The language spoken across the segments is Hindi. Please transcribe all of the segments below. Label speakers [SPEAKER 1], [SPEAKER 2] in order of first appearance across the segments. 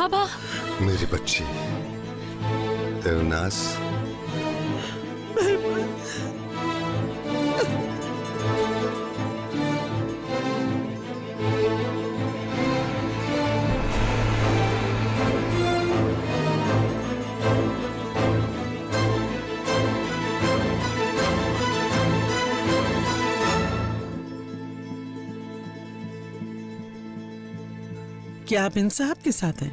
[SPEAKER 1] बाबा।
[SPEAKER 2] मेरी बच्ची देवनास,
[SPEAKER 3] क्या आप इंसाफ के साथ हैं?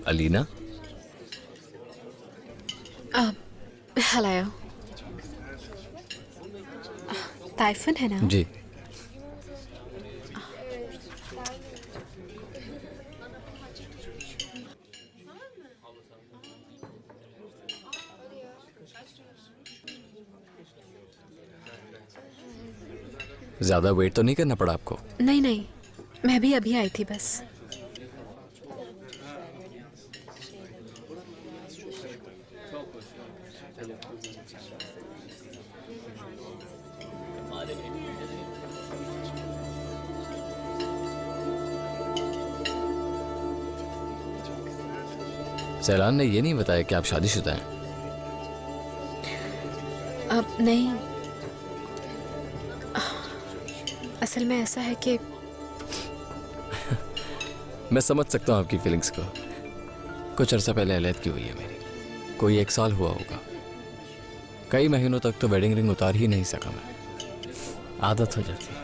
[SPEAKER 4] अलीना।
[SPEAKER 1] हेलो। ताइफन है ना?
[SPEAKER 4] जी। ज्यादा वेट तो नहीं करना पड़ा आपको?
[SPEAKER 1] नहीं नहीं, मैं भी अभी आई थी बस।
[SPEAKER 4] सैलान ने ये नहीं बताया कि आप शादीशुदा हैं?
[SPEAKER 1] अब नहीं, असल में ऐसा है कि
[SPEAKER 4] मैं समझ सकता हूँ आपकी फीलिंग्स को। कुछ अर्सा पहले अलैदगी हुई है मेरी, कोई 1 साल हुआ होगा। कई महीनों तक तो वेडिंग रिंग उतार ही नहीं सका मैं। आदत हो जाती है,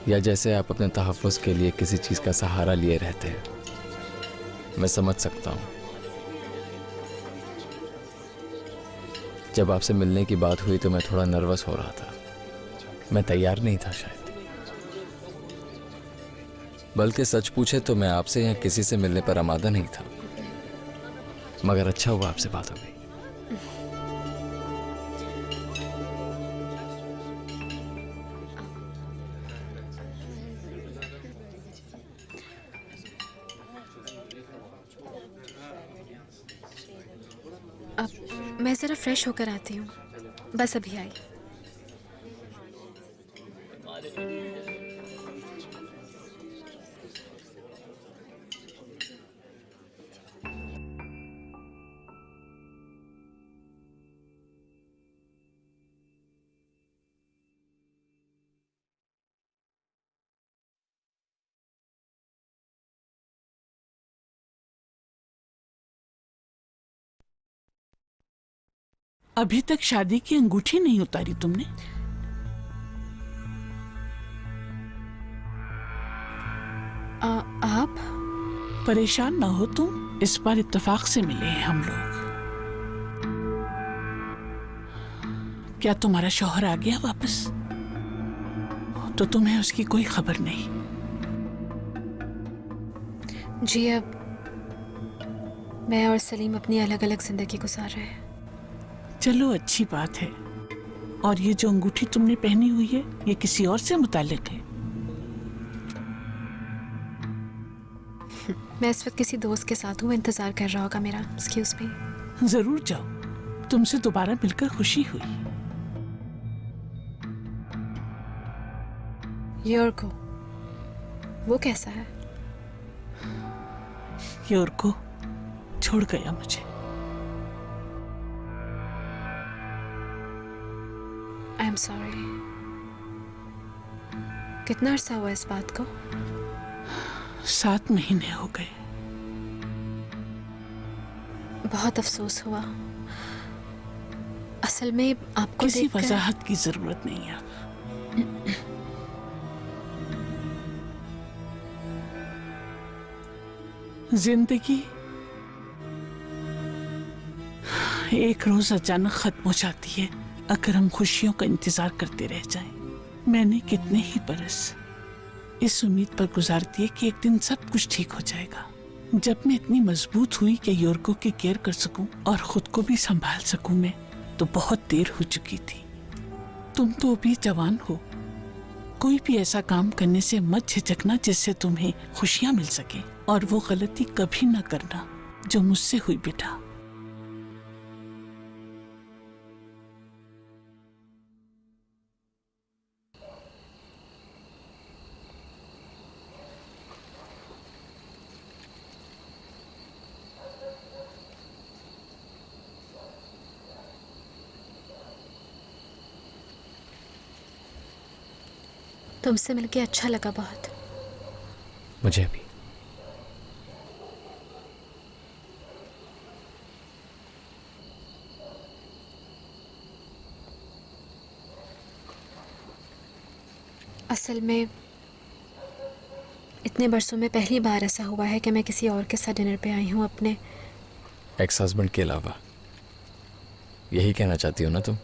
[SPEAKER 4] या जैसे आप अपने तहफ़्फ़ुज़ के लिए किसी चीज़ का सहारा लिए रहते हैं। मैं समझ सकता हूँ। जब आपसे मिलने की बात हुई तो मैं थोड़ा नर्वस हो रहा था। मैं तैयार नहीं था शायद। बल्कि सच पूछे तो मैं आपसे या किसी से मिलने पर आमादा नहीं था। मगर अच्छा हुआ आपसे बात हो गई।
[SPEAKER 1] अब मैं ज़रा फ्रेश होकर आती हूँ, बस अभी आई।
[SPEAKER 3] अभी तक शादी की अंगूठी नहीं उतारी तुमने?
[SPEAKER 1] आप
[SPEAKER 3] परेशान ना हो तुम, इस बार इत्तेफाक से मिले हैं हम लोग। क्या तुम्हारा शौहर आ गया वापस? तो तुम्हें उसकी कोई खबर नहीं?
[SPEAKER 1] जी, अब मैं और सलीम अपनी अलग अलग जिंदगी गुजार रहे हैं।
[SPEAKER 3] चलो अच्छी बात है। और ये जो अंगूठी तुमने पहनी हुई है, ये किसी और से मुताल्लिक है?
[SPEAKER 1] मैं इस वक्त किसी दोस्त के साथ हूँ, इंतजार कर रहा होगा मेरा। Excuse me.
[SPEAKER 3] जरूर जाओ, तुमसे दोबारा मिलकर खुशी हुई।
[SPEAKER 1] योर्को, वो कैसा है?
[SPEAKER 3] योर्को छोड़ गया मुझे।
[SPEAKER 1] I am sorry. कितना अरसा हुआ इस बात को?
[SPEAKER 3] 7 महीने हो गए।
[SPEAKER 1] बहुत अफसोस हुआ। असल में आपको
[SPEAKER 3] किसी
[SPEAKER 1] देखकर
[SPEAKER 3] वजाहत की जरूरत नहीं है। जिंदगी एक रोज अचानक खत्म हो जाती है अगर हम खुशियों का इंतजार करते रह जाएं। मैंने कितने ही बरस इस उम्मीद पर गुजार दिए कि एक दिन सब कुछ ठीक हो जाएगा। जब मैं इतनी मजबूत हुई कि योर्को की केयर कर सकूं और खुद को भी संभाल सकूं मैं, तो बहुत देर हो चुकी थी। तुम तो अभी जवान हो, कोई भी ऐसा काम करने से मत झिझकना जिससे तुम्हें खुशियां मिल सके, और वो गलती कभी ना करना जो मुझसे हुई बेटा।
[SPEAKER 1] तुमसे मिलके अच्छा लगा बहुत।
[SPEAKER 4] मुझे भी।
[SPEAKER 1] असल में इतने बरसों में पहली बार ऐसा हुआ है कि मैं किसी और के साथ डिनर पे आई हूँ अपने
[SPEAKER 4] एक्स हस्बैंड के अलावा। यही कहना चाहती हो ना तुम?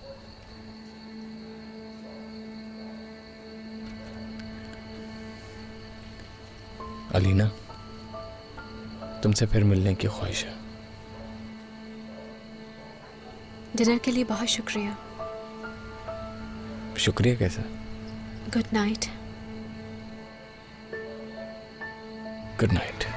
[SPEAKER 4] अलीना, तुमसे फिर मिलने की ख्वाहिश है।
[SPEAKER 1] डिनर के लिए बहुत शुक्रिया।
[SPEAKER 4] शुक्रिया कैसा?
[SPEAKER 1] Good night.
[SPEAKER 4] Good night.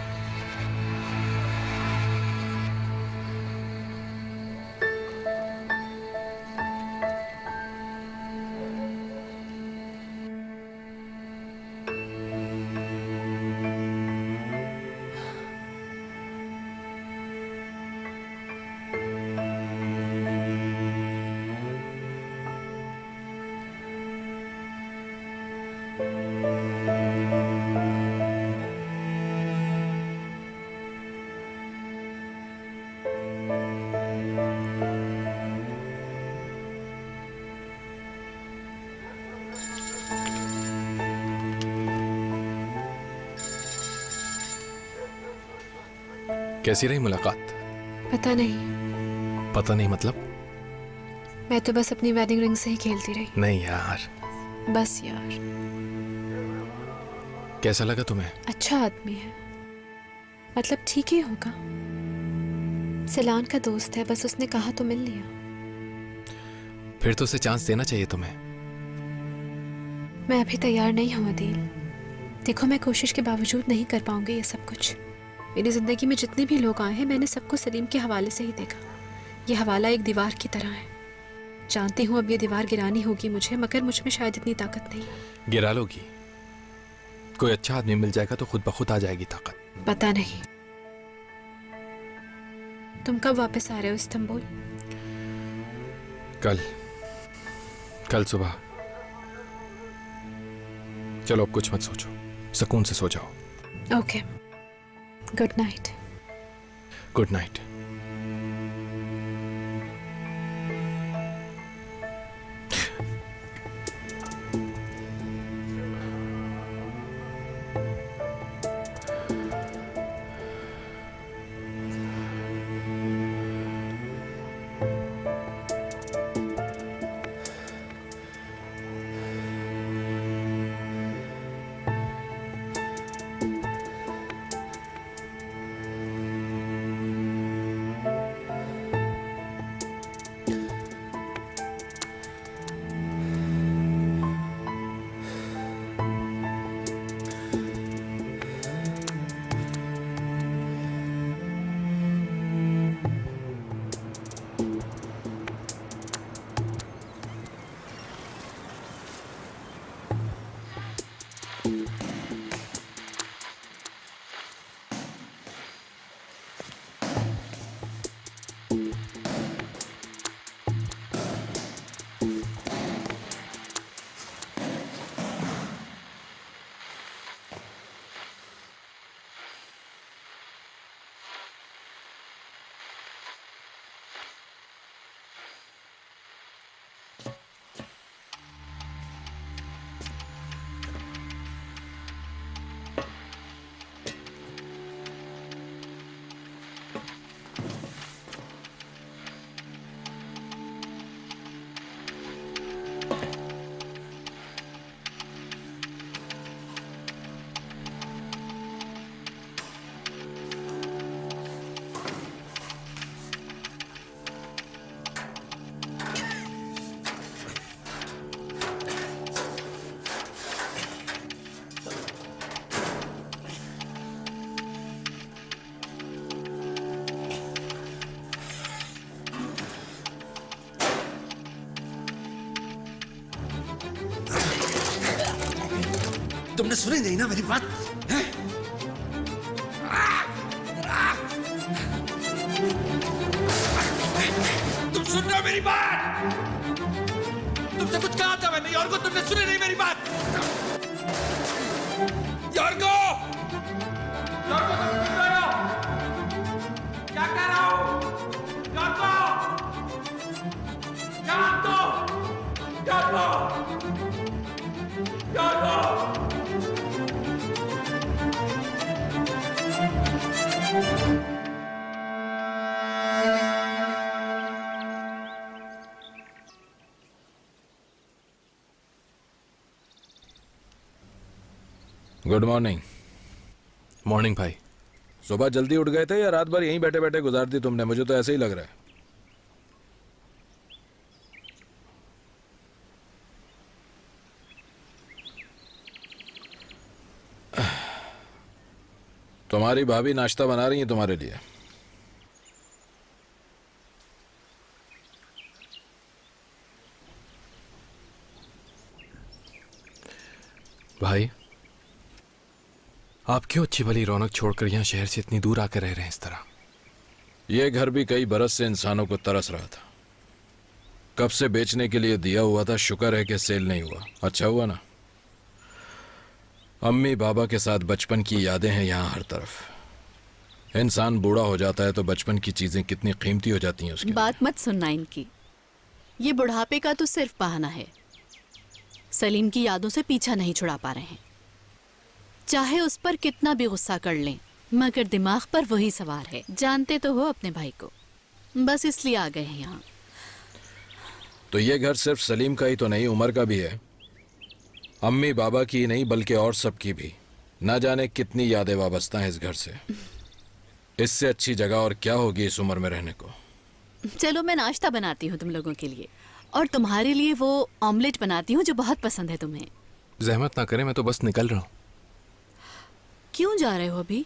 [SPEAKER 4] कैसी रही मुलाकात?
[SPEAKER 1] पता नहीं।
[SPEAKER 4] पता नहीं मतलब?
[SPEAKER 1] मैं तो बस अपनी वेडिंग रिंग से ही खेलती रही।
[SPEAKER 4] नहीं यार।
[SPEAKER 1] बस यार।
[SPEAKER 4] कैसा लगा तुम्हें?
[SPEAKER 1] अच्छा आदमी है, मतलब ठीक ही होगा। सिलान का दोस्त है, बस उसने कहा तो मिल लिया।
[SPEAKER 4] फिर तो उसे चांस देना चाहिए तुम्हें।
[SPEAKER 1] मैं अभी तैयार नहीं हूँ अदील। देखो, मैं कोशिश के बावजूद नहीं कर पाऊंगी ये सब कुछ। मेरी जिंदगी में जितने भी लोग आए हैं, मैंने सबको सलीम के हवाले से ही देखा। ये हवाला एक दीवार की तरह है। जानती हूँ अब ये दीवार गिरानी होगी मुझे, मगर मुझ में शायद इतनी ताकत नहीं है।
[SPEAKER 4] गिरा लोगी? कोई अच्छा आदमी मिल जाएगा तो खुद ब खुद आ जाएगी ताकत।
[SPEAKER 1] पता नहीं। तुम कब वापस आ रहे हो इस्तांबुल?
[SPEAKER 4] कल सुबह। चलो अब कुछ मत सोचो, सुकून से सो जाओ।
[SPEAKER 1] Okay, good night.
[SPEAKER 4] Good night.
[SPEAKER 2] तुमने सुनी नहीं ना मेरी बात है? तुम सुन रहे हो मेरी बात? तुमसे कुछ कहा था मैंने यॉर्गो, तुमने सुनी नहीं मेरी बात? यॉर्गो, यॉर्गो तुम सुन रहे हो? क्या कह रहा हूं? यॉर्गो, जवाब दो। Yorgo, Yorgo.
[SPEAKER 5] Good morning.
[SPEAKER 4] Morning भाई।
[SPEAKER 5] सुबह जल्दी उठ गए थे या रात भर यहीं बैठे बैठे गुजार दी तुमने? मुझे तो ऐसे ही लग रहा है। तुम्हारी भाभी नाश्ता बना रही है तुम्हारे लिए।
[SPEAKER 4] भाई, आप क्यों अच्छी भली रौनक छोड़कर यहाँ शहर से इतनी दूर आकर रह रहे हैं इस तरह?
[SPEAKER 5] यह घर भी कई बरस से इंसानों को तरस रहा था। कब से बेचने के लिए दिया हुआ था, शुक्र है कि सेल नहीं हुआ। अच्छा हुआ ना। अम्मी बाबा के साथ बचपन की यादें हैं यहाँ हर तरफ। इंसान बूढ़ा हो जाता है तो बचपन की चीजें कितनी कीमती हो जाती हैं उसके लिए।
[SPEAKER 6] बात मत सुनना इनकी। ये बुढ़ापे का तो सिर्फ बहाना है। सलीम की यादों से पीछा नहीं छुड़ा पा रहे हैं। चाहे उस पर कितना भी गुस्सा कर लें, मगर दिमाग पर वही सवार है। जानते तो हो अपने भाई को, बस इसलिए आ गए हैं यहाँ।
[SPEAKER 5] तो ये घर सिर्फ सलीम का ही तो नहीं, उमर का भी है। अम्मी बाबा की ही नहीं बल्कि और सबकी भी। ना जाने कितनी यादें वाबस्ता हैं इस घर से। इससे अच्छी जगह और क्या होगी इस उम्र में रहने को।
[SPEAKER 6] चलो मैं नाश्ता बनाती हूँ तुम लोगों के लिए, और तुम्हारे लिए वो ऑमलेट बनाती हूँ जो बहुत पसंद है तुम्हें।
[SPEAKER 4] जहमत ना करें, मैं तो बस निकल रहा हूँ।
[SPEAKER 6] क्यों जा रहे हो अभी?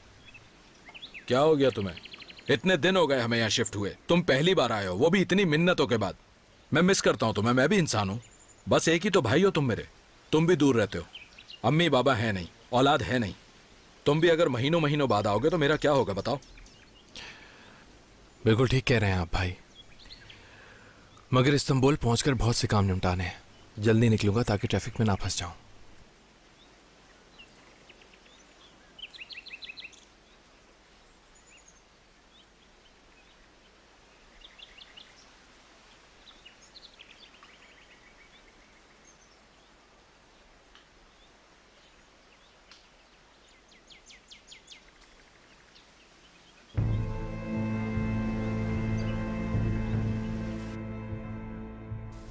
[SPEAKER 5] क्या हो गया तुम्हें? इतने दिन हो गए हमें यहाँ शिफ्ट हुए, तुम पहली बार आए हो, वो भी इतनी मिन्नतों के बाद। मैं मिस करता हूँ तुम्हें, मैं भी इंसान हूँ। बस एक ही तो भाई हो तुम मेरे। तुम भी दूर रहते हो, अम्मी बाबा है नहीं, औलाद है नहीं। तुम भी अगर महीनों महीनों बाद आओगे तो मेरा क्या होगा बताओ?
[SPEAKER 4] बिल्कुल ठीक कह रहे हैं आप भाई, मगर इस्तांबुल पहुंचकर बहुत से काम निपटाने हैं। जल्दी निकलूंगा ताकि ट्रैफिक में ना फंस जाऊं।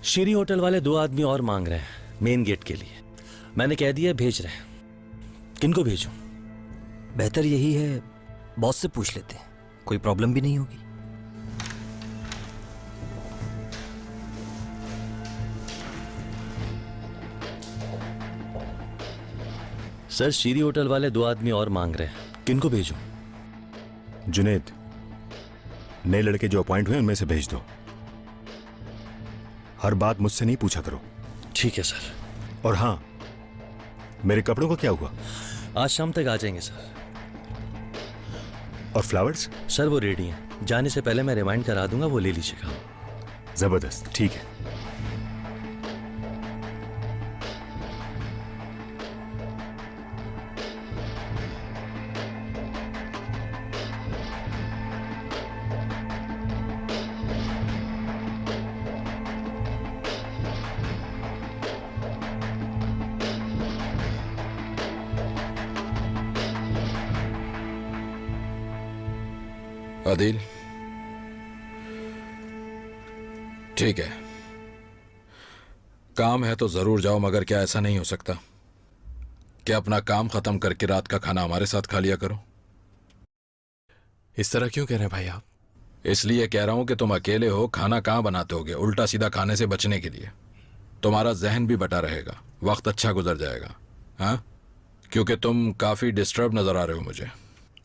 [SPEAKER 7] शीरी होटल वाले 2 आदमी और मांग रहे हैं मेन गेट के लिए। मैंने कह दिया भेज रहे हैं। किनको भेजूं?
[SPEAKER 8] बेहतर यही है, बॉस से पूछ लेते हैं, कोई प्रॉब्लम भी नहीं होगी।
[SPEAKER 7] सर, शीरी होटल वाले 2 आदमी और मांग रहे हैं। किनको भेजूं?
[SPEAKER 9] जुनेद, नए लड़के जो अपॉइंट हुए उनमें से भेज दो। हर बात मुझसे नहीं पूछा करो।
[SPEAKER 7] ठीक है सर।
[SPEAKER 9] और हाँ, मेरे कपड़ों का क्या हुआ?
[SPEAKER 7] आज शाम तक आ जाएंगे सर।
[SPEAKER 9] और फ्लावर्स?
[SPEAKER 7] सर वो रेडी हैं, जाने से पहले मैं रिमाइंड करा दूंगा, वो ले लीजिएगा।
[SPEAKER 9] जबरदस्त, ठीक है।
[SPEAKER 5] आदिल, ठीक है, काम है तो जरूर जाओ, मगर क्या ऐसा नहीं हो सकता कि अपना काम खत्म करके रात का खाना हमारे साथ खा लिया करो?
[SPEAKER 4] इस तरह क्यों कह रहे हैं भाई आप?
[SPEAKER 5] इसलिए कह रहा हूं कि तुम अकेले हो, खाना कहाँ बनाते होगे उल्टा सीधा खाने से बचने के लिए। तुम्हारा जहन भी बटा रहेगा, वक्त अच्छा गुजर जाएगा। हाँ, क्योंकि तुम काफी डिस्टर्ब नजर आ रहे हो मुझे।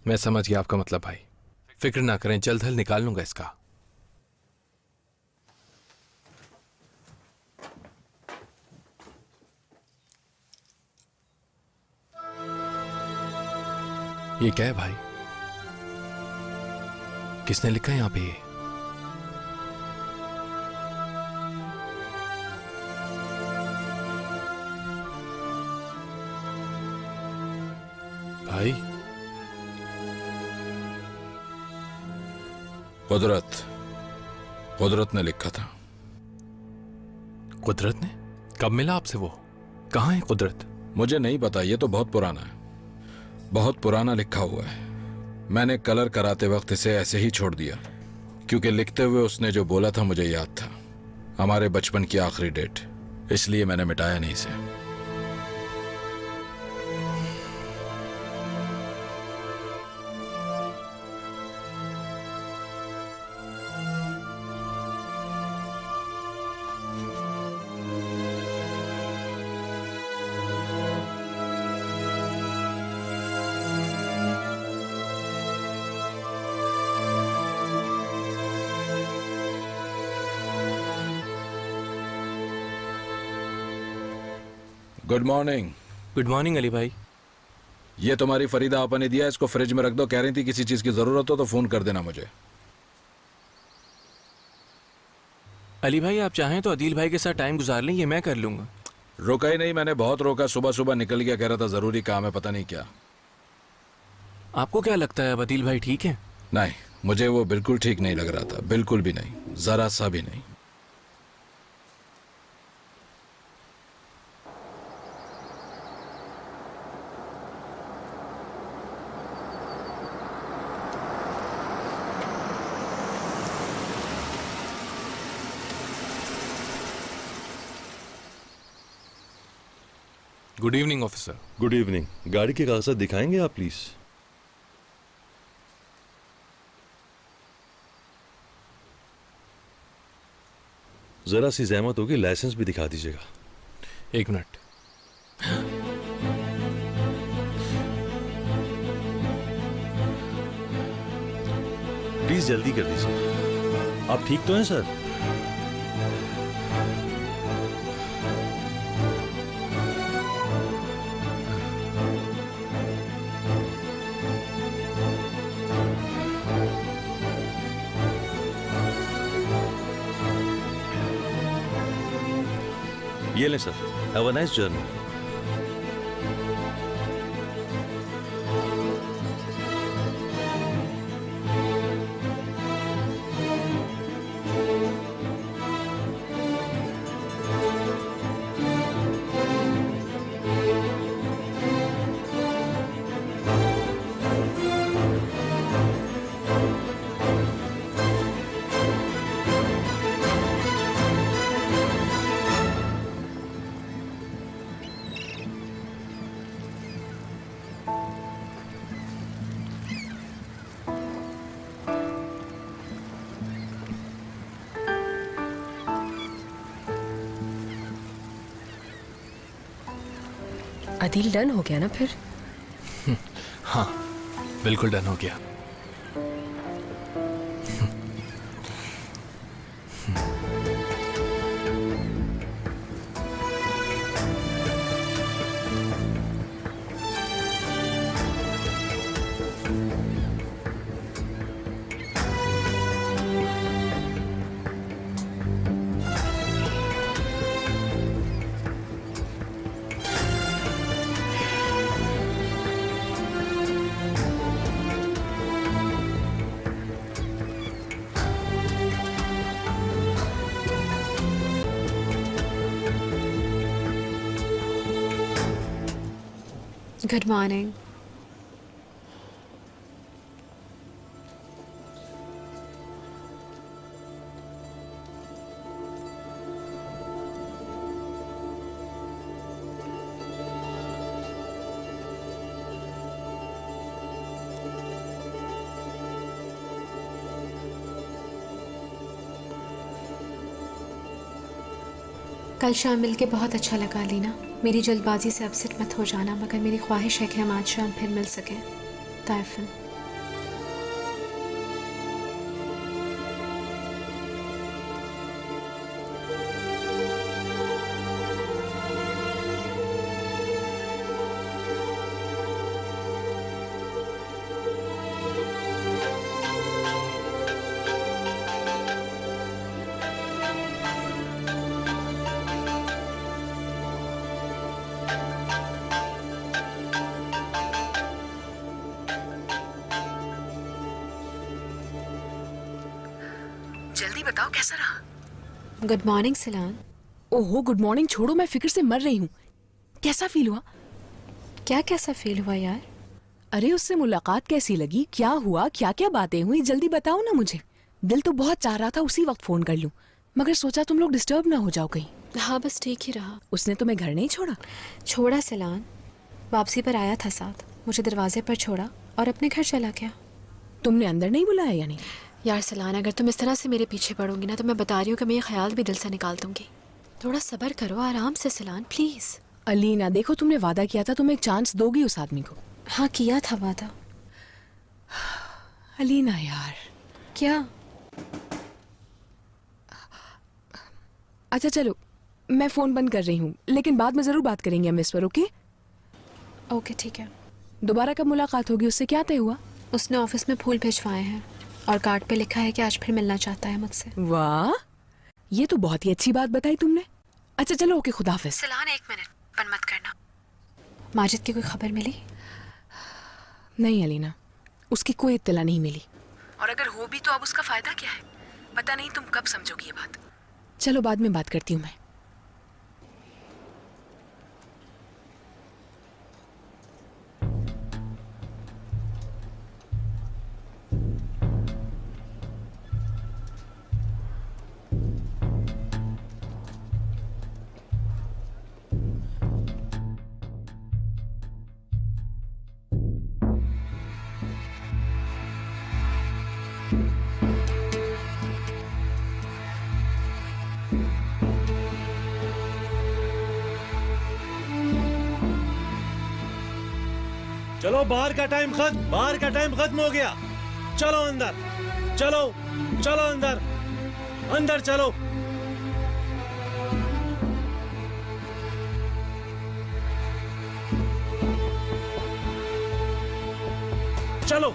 [SPEAKER 4] मैं समझ गया आपका मतलब भाई, फिक्र ना करें, जल्द हल निकाल लूंगा इसका। ये क्या है भाई? किसने लिखा है यहाँ पे ये? भाई
[SPEAKER 5] कुदरत ने लिखा था।
[SPEAKER 4] कुदरत ने? कब मिला आपसे वो? कहाँ है कुदरत?
[SPEAKER 5] मुझे नहीं पता, ये तो बहुत पुराना है, बहुत पुराना लिखा हुआ है। मैंने कलर कराते वक्त इसे ऐसे ही छोड़ दिया क्योंकि लिखते हुए उसने जो बोला था मुझे याद था, हमारे बचपन की आखिरी डेट, इसलिए मैंने मिटाया नहीं इसे। Good morning.
[SPEAKER 10] Good morning Ali भाई।
[SPEAKER 5] ये तुम्हारी फरीदा आपा ने दिया, इसको फ्रिज में रख दो। कह रही थी किसी चीज की जरूरत हो तो फोन कर देना मुझे।
[SPEAKER 10] अली भाई आप चाहें तो अदील भाई के साथ टाइम गुजार लें, ये मैं कर लूंगा।
[SPEAKER 5] रोका ही नहीं, मैंने बहुत रोका, सुबह सुबह निकल गया, कह रहा था जरूरी काम है, पता नहीं क्या।
[SPEAKER 10] आपको क्या लगता है अब अदील भाई ठीक है?
[SPEAKER 5] नहीं, मुझे वो बिल्कुल ठीक नहीं लग रहा था, बिल्कुल भी नहीं, जरा सा भी नहीं।
[SPEAKER 4] Good evening officer.
[SPEAKER 7] Good evening. गाड़ी के कागजात दिखाएंगे आप प्लीज? जरा सी जहमत होगी, लाइसेंस भी दिखा दीजिएगा।
[SPEAKER 4] एक मिनट।
[SPEAKER 7] प्लीज जल्दी कर दीजिए। आप ठीक तो हैं सर? ये लें sir. Have a nice journey.
[SPEAKER 11] Adeel done हो गया ना फिर?
[SPEAKER 4] हाँ बिल्कुल डन हो गया।
[SPEAKER 1] Good morning. कल शाम मिलके बहुत अच्छा लगा लीना। मेरी जल्दबाजी से अपसेट मत हो जाना, मगर मेरी ख्वाहिश है कि हम आज शाम फिर मिल सकें। ताइफन।
[SPEAKER 11] जल्दी बताओ कैसा रहा?
[SPEAKER 1] गुड मॉर्निंग सलान।
[SPEAKER 11] ओहो गुड मॉर्निंग छोड़ो, मैं फिक्र से मर रही हूँ। कैसा फील हुआ?
[SPEAKER 1] क्या कैसा फील हुआ यार?
[SPEAKER 11] अरे उससे मुलाकात कैसी लगी, क्या हुआ, क्या क्या बातें हुई, जल्दी बताओ ना मुझे। दिल तो बहुत चाह रहा था उसी वक्त फोन कर लूं, मगर सोचा तुम लोग डिस्टर्ब ना हो जाओ कहीं।
[SPEAKER 1] हाँ बस ठीक ही रहा।
[SPEAKER 11] उसने तुम्हें घर नहीं छोड़ा?
[SPEAKER 1] छोड़ा सलान, वापसी पर आया था साथ, मुझे दरवाजे पर छोड़ा और अपने घर चला गया।
[SPEAKER 11] तुमने अंदर नहीं बुलाया यानी?
[SPEAKER 1] यार सलान, अगर तुम इस तरह से मेरे पीछे पड़ोगी ना तो मैं बता रही हूँ कि मैं ये ख्याल भी दिल से निकाल दूंगी। थोड़ा सब्र करो, आराम से सलान प्लीज।
[SPEAKER 11] अलीना देखो, तुमने वादा किया था तुम एक चांस दोगी उस आदमी को।
[SPEAKER 1] हाँ किया था वादा।
[SPEAKER 11] अलीना यार।
[SPEAKER 1] क्या?
[SPEAKER 11] अच्छा चलो, मैं फोन बंद कर रही हूँ, लेकिन बाद में जरूर बात करेंगे हम इस पर। ओके
[SPEAKER 1] ओके ठीक है।
[SPEAKER 11] दोबारा कब मुलाकात होगी, उससे क्या तय हुआ?
[SPEAKER 1] उसने ऑफिस में फूल भिजवाए हैं और कार्ड पे लिखा है कि आज फिर मिलना चाहता है मुझसे।
[SPEAKER 11] वाह, ये तो बहुत ही अच्छी बात बताई तुमने। अच्छा चलो ओके, खुदा हाफिज।
[SPEAKER 1] सलान एक मिनट, बंद मत करना। माजिद की कोई खबर मिली?
[SPEAKER 11] नहीं अलीना, उसकी कोई इत्तला नहीं मिली। और अगर हो भी तो अब उसका फायदा क्या है? पता नहीं तुम कब समझोगी ये बात। चलो बाद में बात करती हूँ मैं।
[SPEAKER 7] चलो बाहर का टाइम खत्म हो गया। चलो अंदर, चलो चलो अंदर, अंदर चलो। चलो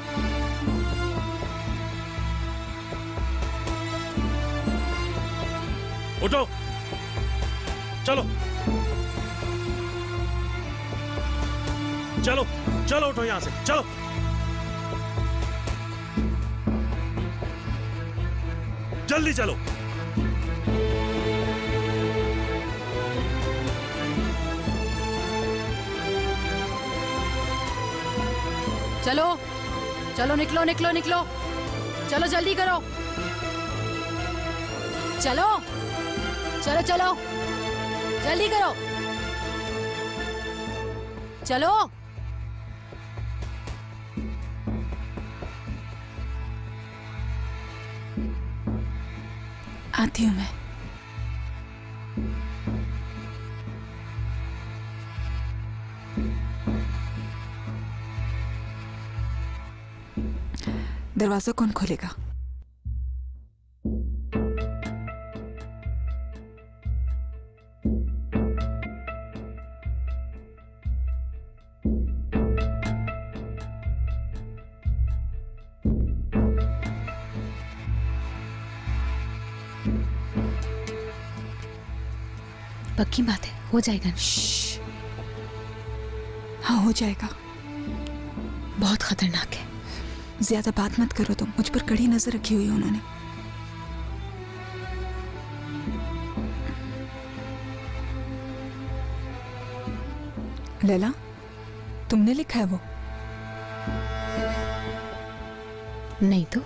[SPEAKER 7] उठो, चलो चलो चलो उठो यहां से, चलो। जल्दी चलो।
[SPEAKER 6] चलो चलो, निकलो निकलो निकलो, चलो जल्दी करो, चलो चलो चलो जल्दी करो, चलो।
[SPEAKER 11] आती हूँ मैं। दरवाजा कौन खोलेगा?
[SPEAKER 1] पक्की बात है, हो जाएगा।
[SPEAKER 11] हाँ हो जाएगा।
[SPEAKER 1] बहुत खतरनाक है।
[SPEAKER 11] ज्यादा बात मत करो तुम, मुझ पर कड़ी नजर रखी हुई है उन्होंने। लैला, तुमने लिखा है वो?
[SPEAKER 1] नहीं तो?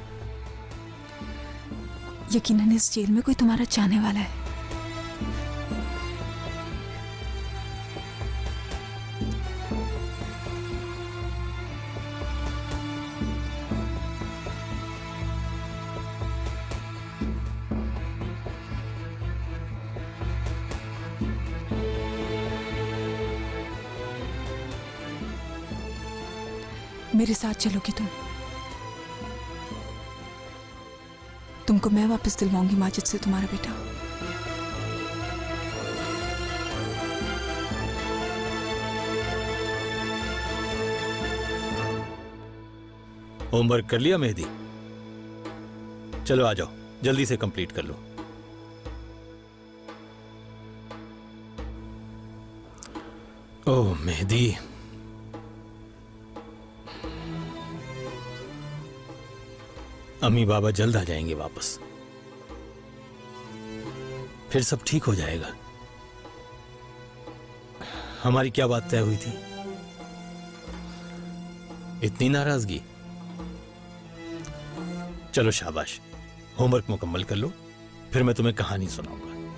[SPEAKER 11] यकीनन इस जेल में कोई तुम्हारा चाहने वाला है। मेरे साथ चलोगी तुम? तुमको मैं वापस दिलवाऊंगी माजिद से तुम्हारा बेटा।
[SPEAKER 7] होमवर्क कर लिया मेहदी? चलो आ जाओ, जल्दी से कंप्लीट कर लो। ओह मेहदी, अम्मी बाबा जल्द आ जाएंगे वापस। फिर सब ठीक हो जाएगा। हमारी क्या बात तय हुई थी? इतनी नाराजगी? चलो शाबाश, होमवर्क मुकम्मल कर लो, फिर मैं तुम्हें कहानी सुनाऊंगा,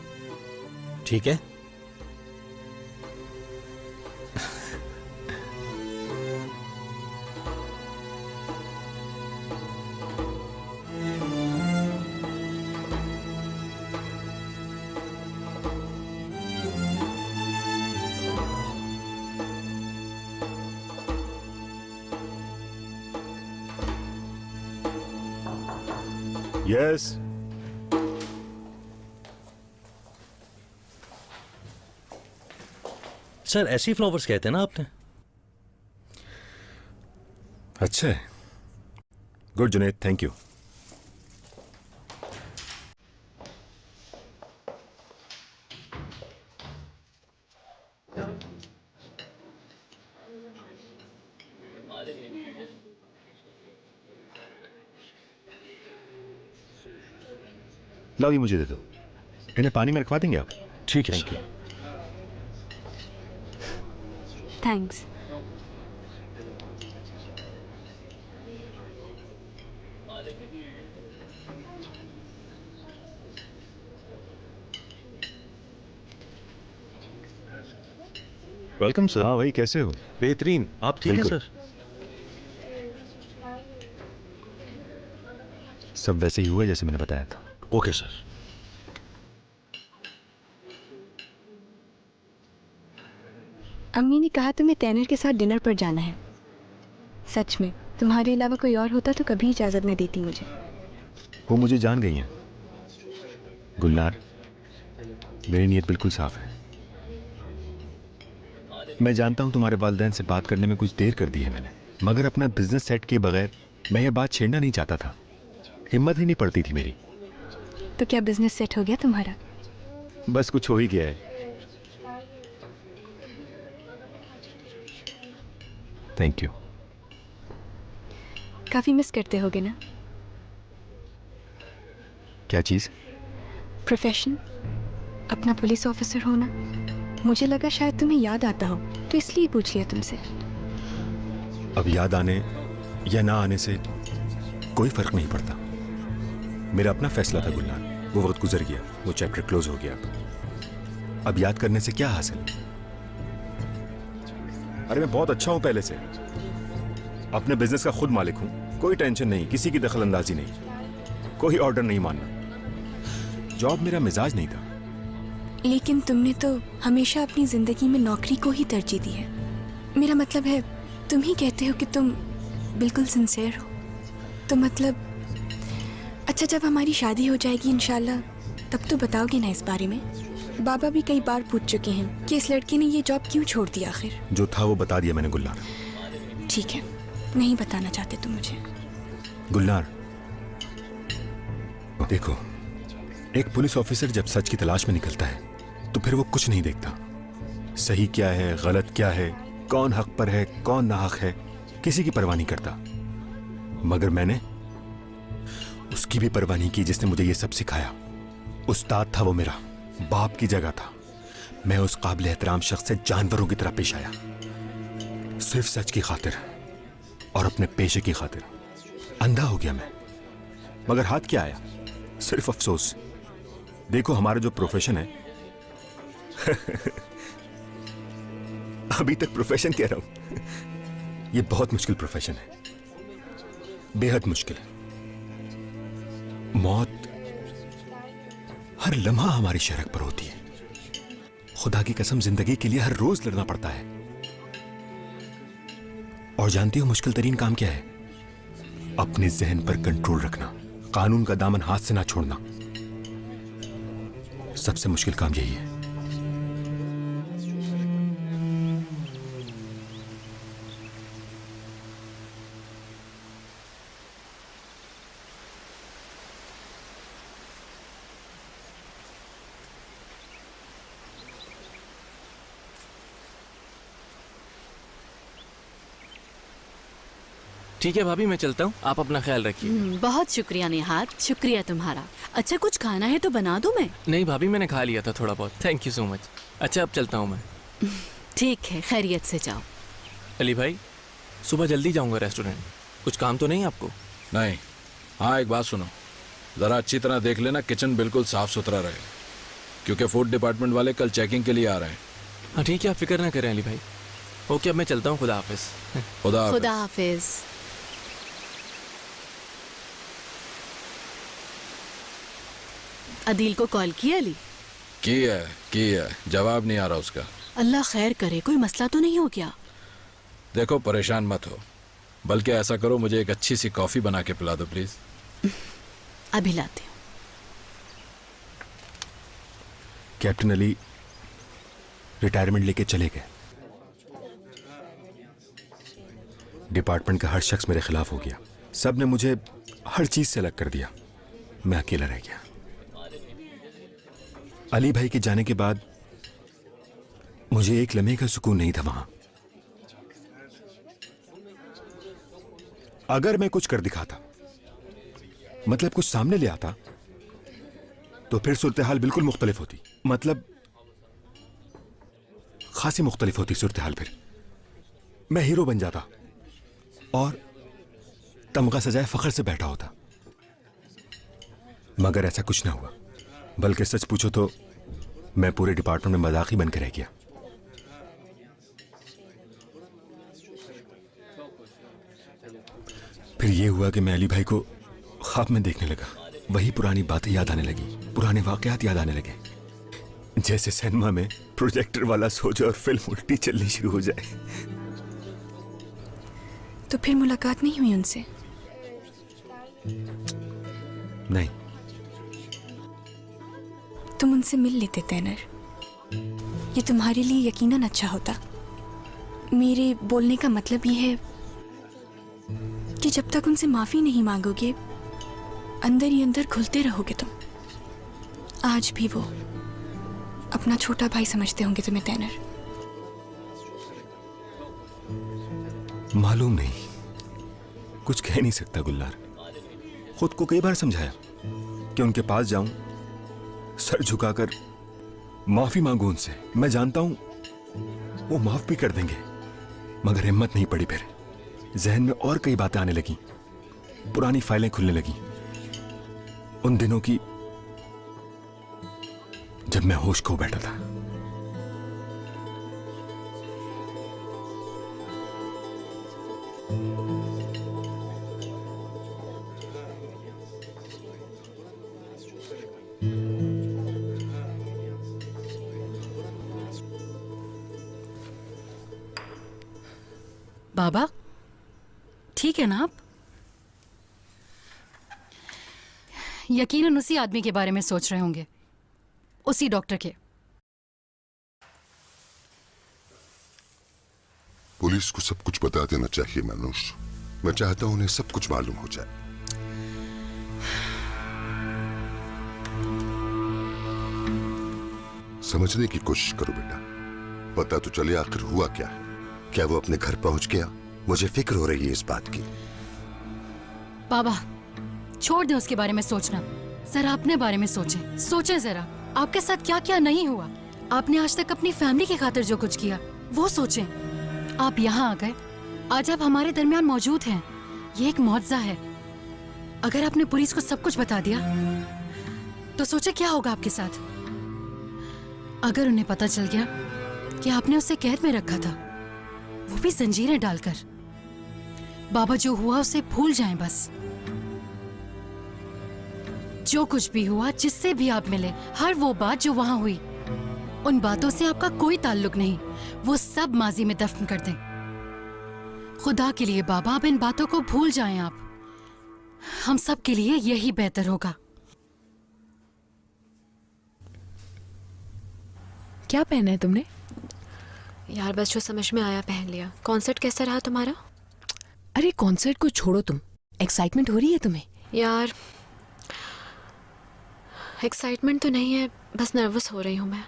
[SPEAKER 7] ठीक है?
[SPEAKER 9] यस।
[SPEAKER 7] सर ऐसे ही फ्लावर्स कहते हैं ना आपने?
[SPEAKER 9] अच्छा है, गुड जुनैद, थैंक यू। लाओ ये मुझे दे दो, इन्हें पानी में रखवा देंगे आप?
[SPEAKER 7] ठीक है,
[SPEAKER 9] thank you.
[SPEAKER 1] Thanks.
[SPEAKER 9] Welcome sir. हाँ भाई, कैसे हो?
[SPEAKER 7] बेहतरीन, आप ठीक हैं सर?
[SPEAKER 9] सब वैसे ही हुआ जैसे मैंने बताया था।
[SPEAKER 7] Okay sir.
[SPEAKER 12] अम्मी ने कहा तुम्हें टैनर के साथ डिनर पर जाना है। सच में तुम्हारे अलावा कोई और होता तो कभी इजाज़त न देती मुझे।
[SPEAKER 9] वो मुझे जान गई हैं गुलनार, मेरी नीयत बिल्कुल साफ है। मैं जानता हूँ तुम्हारे वालिदैन से बात करने में कुछ देर कर दी है मैंने, मगर अपना बिजनेस सेट किए बगैर मैं ये बात छेड़ना नहीं चाहता था, हिम्मत ही नहीं पड़ती थी मेरी।
[SPEAKER 12] तो क्या बिजनेस सेट हो गया तुम्हारा?
[SPEAKER 9] बस कुछ हो ही गया है। Thank you.
[SPEAKER 12] काफ़ी मिस करते होगे ना?
[SPEAKER 9] क्या चीज़?
[SPEAKER 12] प्रोफेशन, अपना पुलिस ऑफिसर होना। मुझे लगा शायद तुम्हें याद आता हो, तो इसलिए पूछ लिया तुमसे।
[SPEAKER 9] अब याद आने या ना आने से कोई फर्क नहीं पड़ता। मेरा अपना फैसला था गुलनार, वो वक्त गुजर गया, वो चैप्टर क्लोज हो गया। अब याद करने से क्या हासिल? अरे मैं बहुत अच्छा हूं पहले से, अपने बिजनेस का खुद मालिक हूं, कोई टेंशन नहीं, किसी की दखल अंदाजी नहीं, कोई ऑर्डर नहीं मानना। जॉब मेरा मिजाज नहीं था।
[SPEAKER 12] लेकिन तुमने तो हमेशा अपनी जिंदगी में नौकरी को ही तरजीह दी है। मेरा मतलब है, तुम ही कहते हो कि तुम बिल्कुल सिंसेयर हो। तो मतलब अच्छा, जब हमारी शादी हो जाएगी इंशाल्लाह, तब तो बताओगे ना इस बारे में? बाबा भी कई बार पूछ चुके हैं कि इस लड़की ने ये जॉब क्यों छोड़ दी आखिर।
[SPEAKER 9] जो था वो बता दिया मैंने गुलनार।
[SPEAKER 12] ठीक है, नहीं बताना चाहते तुम मुझे।
[SPEAKER 9] गुलनार देखो, एक पुलिस ऑफिसर जब सच की तलाश में निकलता है तो फिर वो कुछ नहीं देखता, सही क्या है गलत क्या है, कौन हक पर है कौन नाहक है, किसी की परवाह नहीं करता। मगर मैंने उसकी भी परवाह नहीं की जिसने मुझे ये सब सिखाया। उस्ताद था वो मेरा, बाप की जगह था। मैं उस काबिल एहतराम शख्स से जानवरों की तरह पेश आया, सिर्फ सच की खातिर और अपने पेशे की खातिर। अंधा हो गया मैं, मगर हाथ क्या आया, सिर्फ अफसोस। देखो हमारा जो प्रोफेशन है अभी तक प्रोफेशन कह रहा हूं, ये बहुत मुश्किल प्रोफेशन है, बेहद मुश्किल। मौत हर लम्हा हमारी शरक पर होती है। खुदा की कसम, जिंदगी के लिए हर रोज लड़ना पड़ता है। और जानती हो मुश्किल तरीन काम क्या है? अपने जहन पर कंट्रोल रखना, कानून का दामन हाथ से ना छोड़ना। सबसे मुश्किल काम यही है।
[SPEAKER 10] ठीक है भाभी, मैं चलता हूँ, आप अपना ख्याल रखिए।
[SPEAKER 6] बहुत शुक्रिया निहात, शुक्रिया तुम्हारा। अच्छा कुछ खाना है तो बना दूं मैं?
[SPEAKER 10] नहीं भाभी, मैंने खा लिया था थोड़ा बहुत, थैंक यू सो मच। अच्छा अब चलता हूँ मैं।
[SPEAKER 6] ठीक है, खैरियत से जाओ।
[SPEAKER 10] अली भाई, सुबह जल्दी जाऊँगा रेस्टोरेंट, कुछ काम तो नहीं आपको?
[SPEAKER 5] नहीं। हाँ एक बात सुनो, ज़रा अच्छी तरह देख लेना किचन बिल्कुल साफ सुथरा रहे, क्योंकि फूड डिपार्टमेंट वाले कल चेकिंग के लिए आ रहे हैं।
[SPEAKER 10] हाँ ठीक है, आप फिक्र ना करें अली भाई। ओके अब मैं चलता हूँ, खुदा हाफिज।
[SPEAKER 6] खुदा हाफिज। अदील को कॉल किया अली?
[SPEAKER 5] की है, जवाब नहीं आ रहा उसका।
[SPEAKER 6] अल्लाह खैर करे, कोई मसला तो नहीं हो गया?
[SPEAKER 5] देखो परेशान मत हो, बल्कि ऐसा करो मुझे एक अच्छी सी कॉफी बना के पिला दो प्लीज।
[SPEAKER 6] अभी लाती हूँ।
[SPEAKER 9] कैप्टन अली रिटायरमेंट लेके चले गए। डिपार्टमेंट का हर शख्स मेरे खिलाफ हो गया, सब ने मुझे हर चीज से अलग कर दिया, मैं अकेला रह गया। अली भाई के जाने के बाद मुझे एक लम्हे का सुकून नहीं था वहां। अगर मैं कुछ कर दिखाता, मतलब कुछ सामने ले आता, तो फिर सूरत हाल बिल्कुल मुख्तलिफ होती, मतलब खासी मुख्तलिफ होती सूरत हाल। फिर मैं हीरो बन जाता और तमगा सजाए फख्र से बैठा होता, मगर ऐसा कुछ ना हुआ। बल्कि सच पूछो तो मैं पूरे डिपार्टमेंट में मजाक ही बनकर रह गया। फिर यह हुआ कि मैं अली भाई को ख्वाब में देखने लगा, वही पुरानी बातें याद आने लगी, पुराने वाकयात याद आने लगे, जैसे सिनेमा में प्रोजेक्टर वाला सो जाए और फिल्म उल्टी चलनी शुरू हो जाए।
[SPEAKER 12] तो फिर मुलाकात नहीं हुई उनसे?
[SPEAKER 9] नहीं।
[SPEAKER 12] तुम उनसे मिल लेते तैनर, ये तुम्हारे लिए यकीनन अच्छा होता। मेरे बोलने का मतलब ये है कि जब तक उनसे माफी नहीं मांगोगे, अंदर ही अंदर घुलते रहोगे तुम। आज भी वो अपना छोटा भाई समझते होंगे तुम्हें तैनर।
[SPEAKER 9] मालूम नहीं, कुछ कह नहीं सकता गुल्लार। खुद को कई बार समझाया कि उनके पास जाऊं, सर झुकाकर माफी मांगू उनसे। मैं जानता हूं वो माफ भी कर देंगे, मगर हिम्मत नहीं पड़ी। फिर जहन में और कई बातें आने लगी, पुरानी फाइलें खुलने लगी, उन दिनों की जब मैं होश खो बैठा था।
[SPEAKER 13] बाबा ठीक है ना आप? यकीनन उसी आदमी के बारे में सोच रहे होंगे, उसी डॉक्टर के।
[SPEAKER 14] पुलिस को सब कुछ बता देना चाहिए मानुष। मैं चाहता हूं उन्हें सब कुछ मालूम हो जाए। समझने की कोशिश करो बेटा, पता तो चले आखिर हुआ क्या है। क्या वो अपने घर पहुंच गया? मुझे फिक्र हो रही है इस बात की।
[SPEAKER 13] बाबा छोड़ दे उसके बारे में सोचना, जरा अपने बारे में सोचें। सोचें जरा आपके साथ क्या क्या नहीं हुआ। आपने आज तक अपनी फैमिली की खातिर जो कुछ किया वो सोचें। आप यहाँ आ गए, आज आप हमारे दरमियान मौजूद हैं, ये एक मौजज़ा है। अगर आपने पुलिस को सब कुछ बता दिया तो सोचे क्या होगा आपके साथ। अगर उन्हें पता चल गया कि आपने उसे कैद में रखा था, वो भी जंजीरें डालकर, बाबा जो हुआ उसे भूल जाएं बस। जो कुछ भी हुआ, जिससे भी आप मिले, हर वो बात जो वहां हुई, उन बातों से आपका कोई ताल्लुक नहीं, वो सब माजी में दफन कर दें। खुदा के लिए बाबा, अब इन बातों को भूल जाएं आप। हम सब के लिए यही बेहतर होगा।
[SPEAKER 11] क्या पहना है तुमने?
[SPEAKER 1] यार बस जो समझ में आया पहन लिया। कॉन्सर्ट कैसा रहा तुम्हारा?
[SPEAKER 11] अरे कॉन्सर्ट को छोड़ो तुम, एक्साइटमेंट हो रही है तुम्हें?
[SPEAKER 1] यार एक्साइटमेंट तो नहीं है, बस नर्वस हो रही हूँ मैं।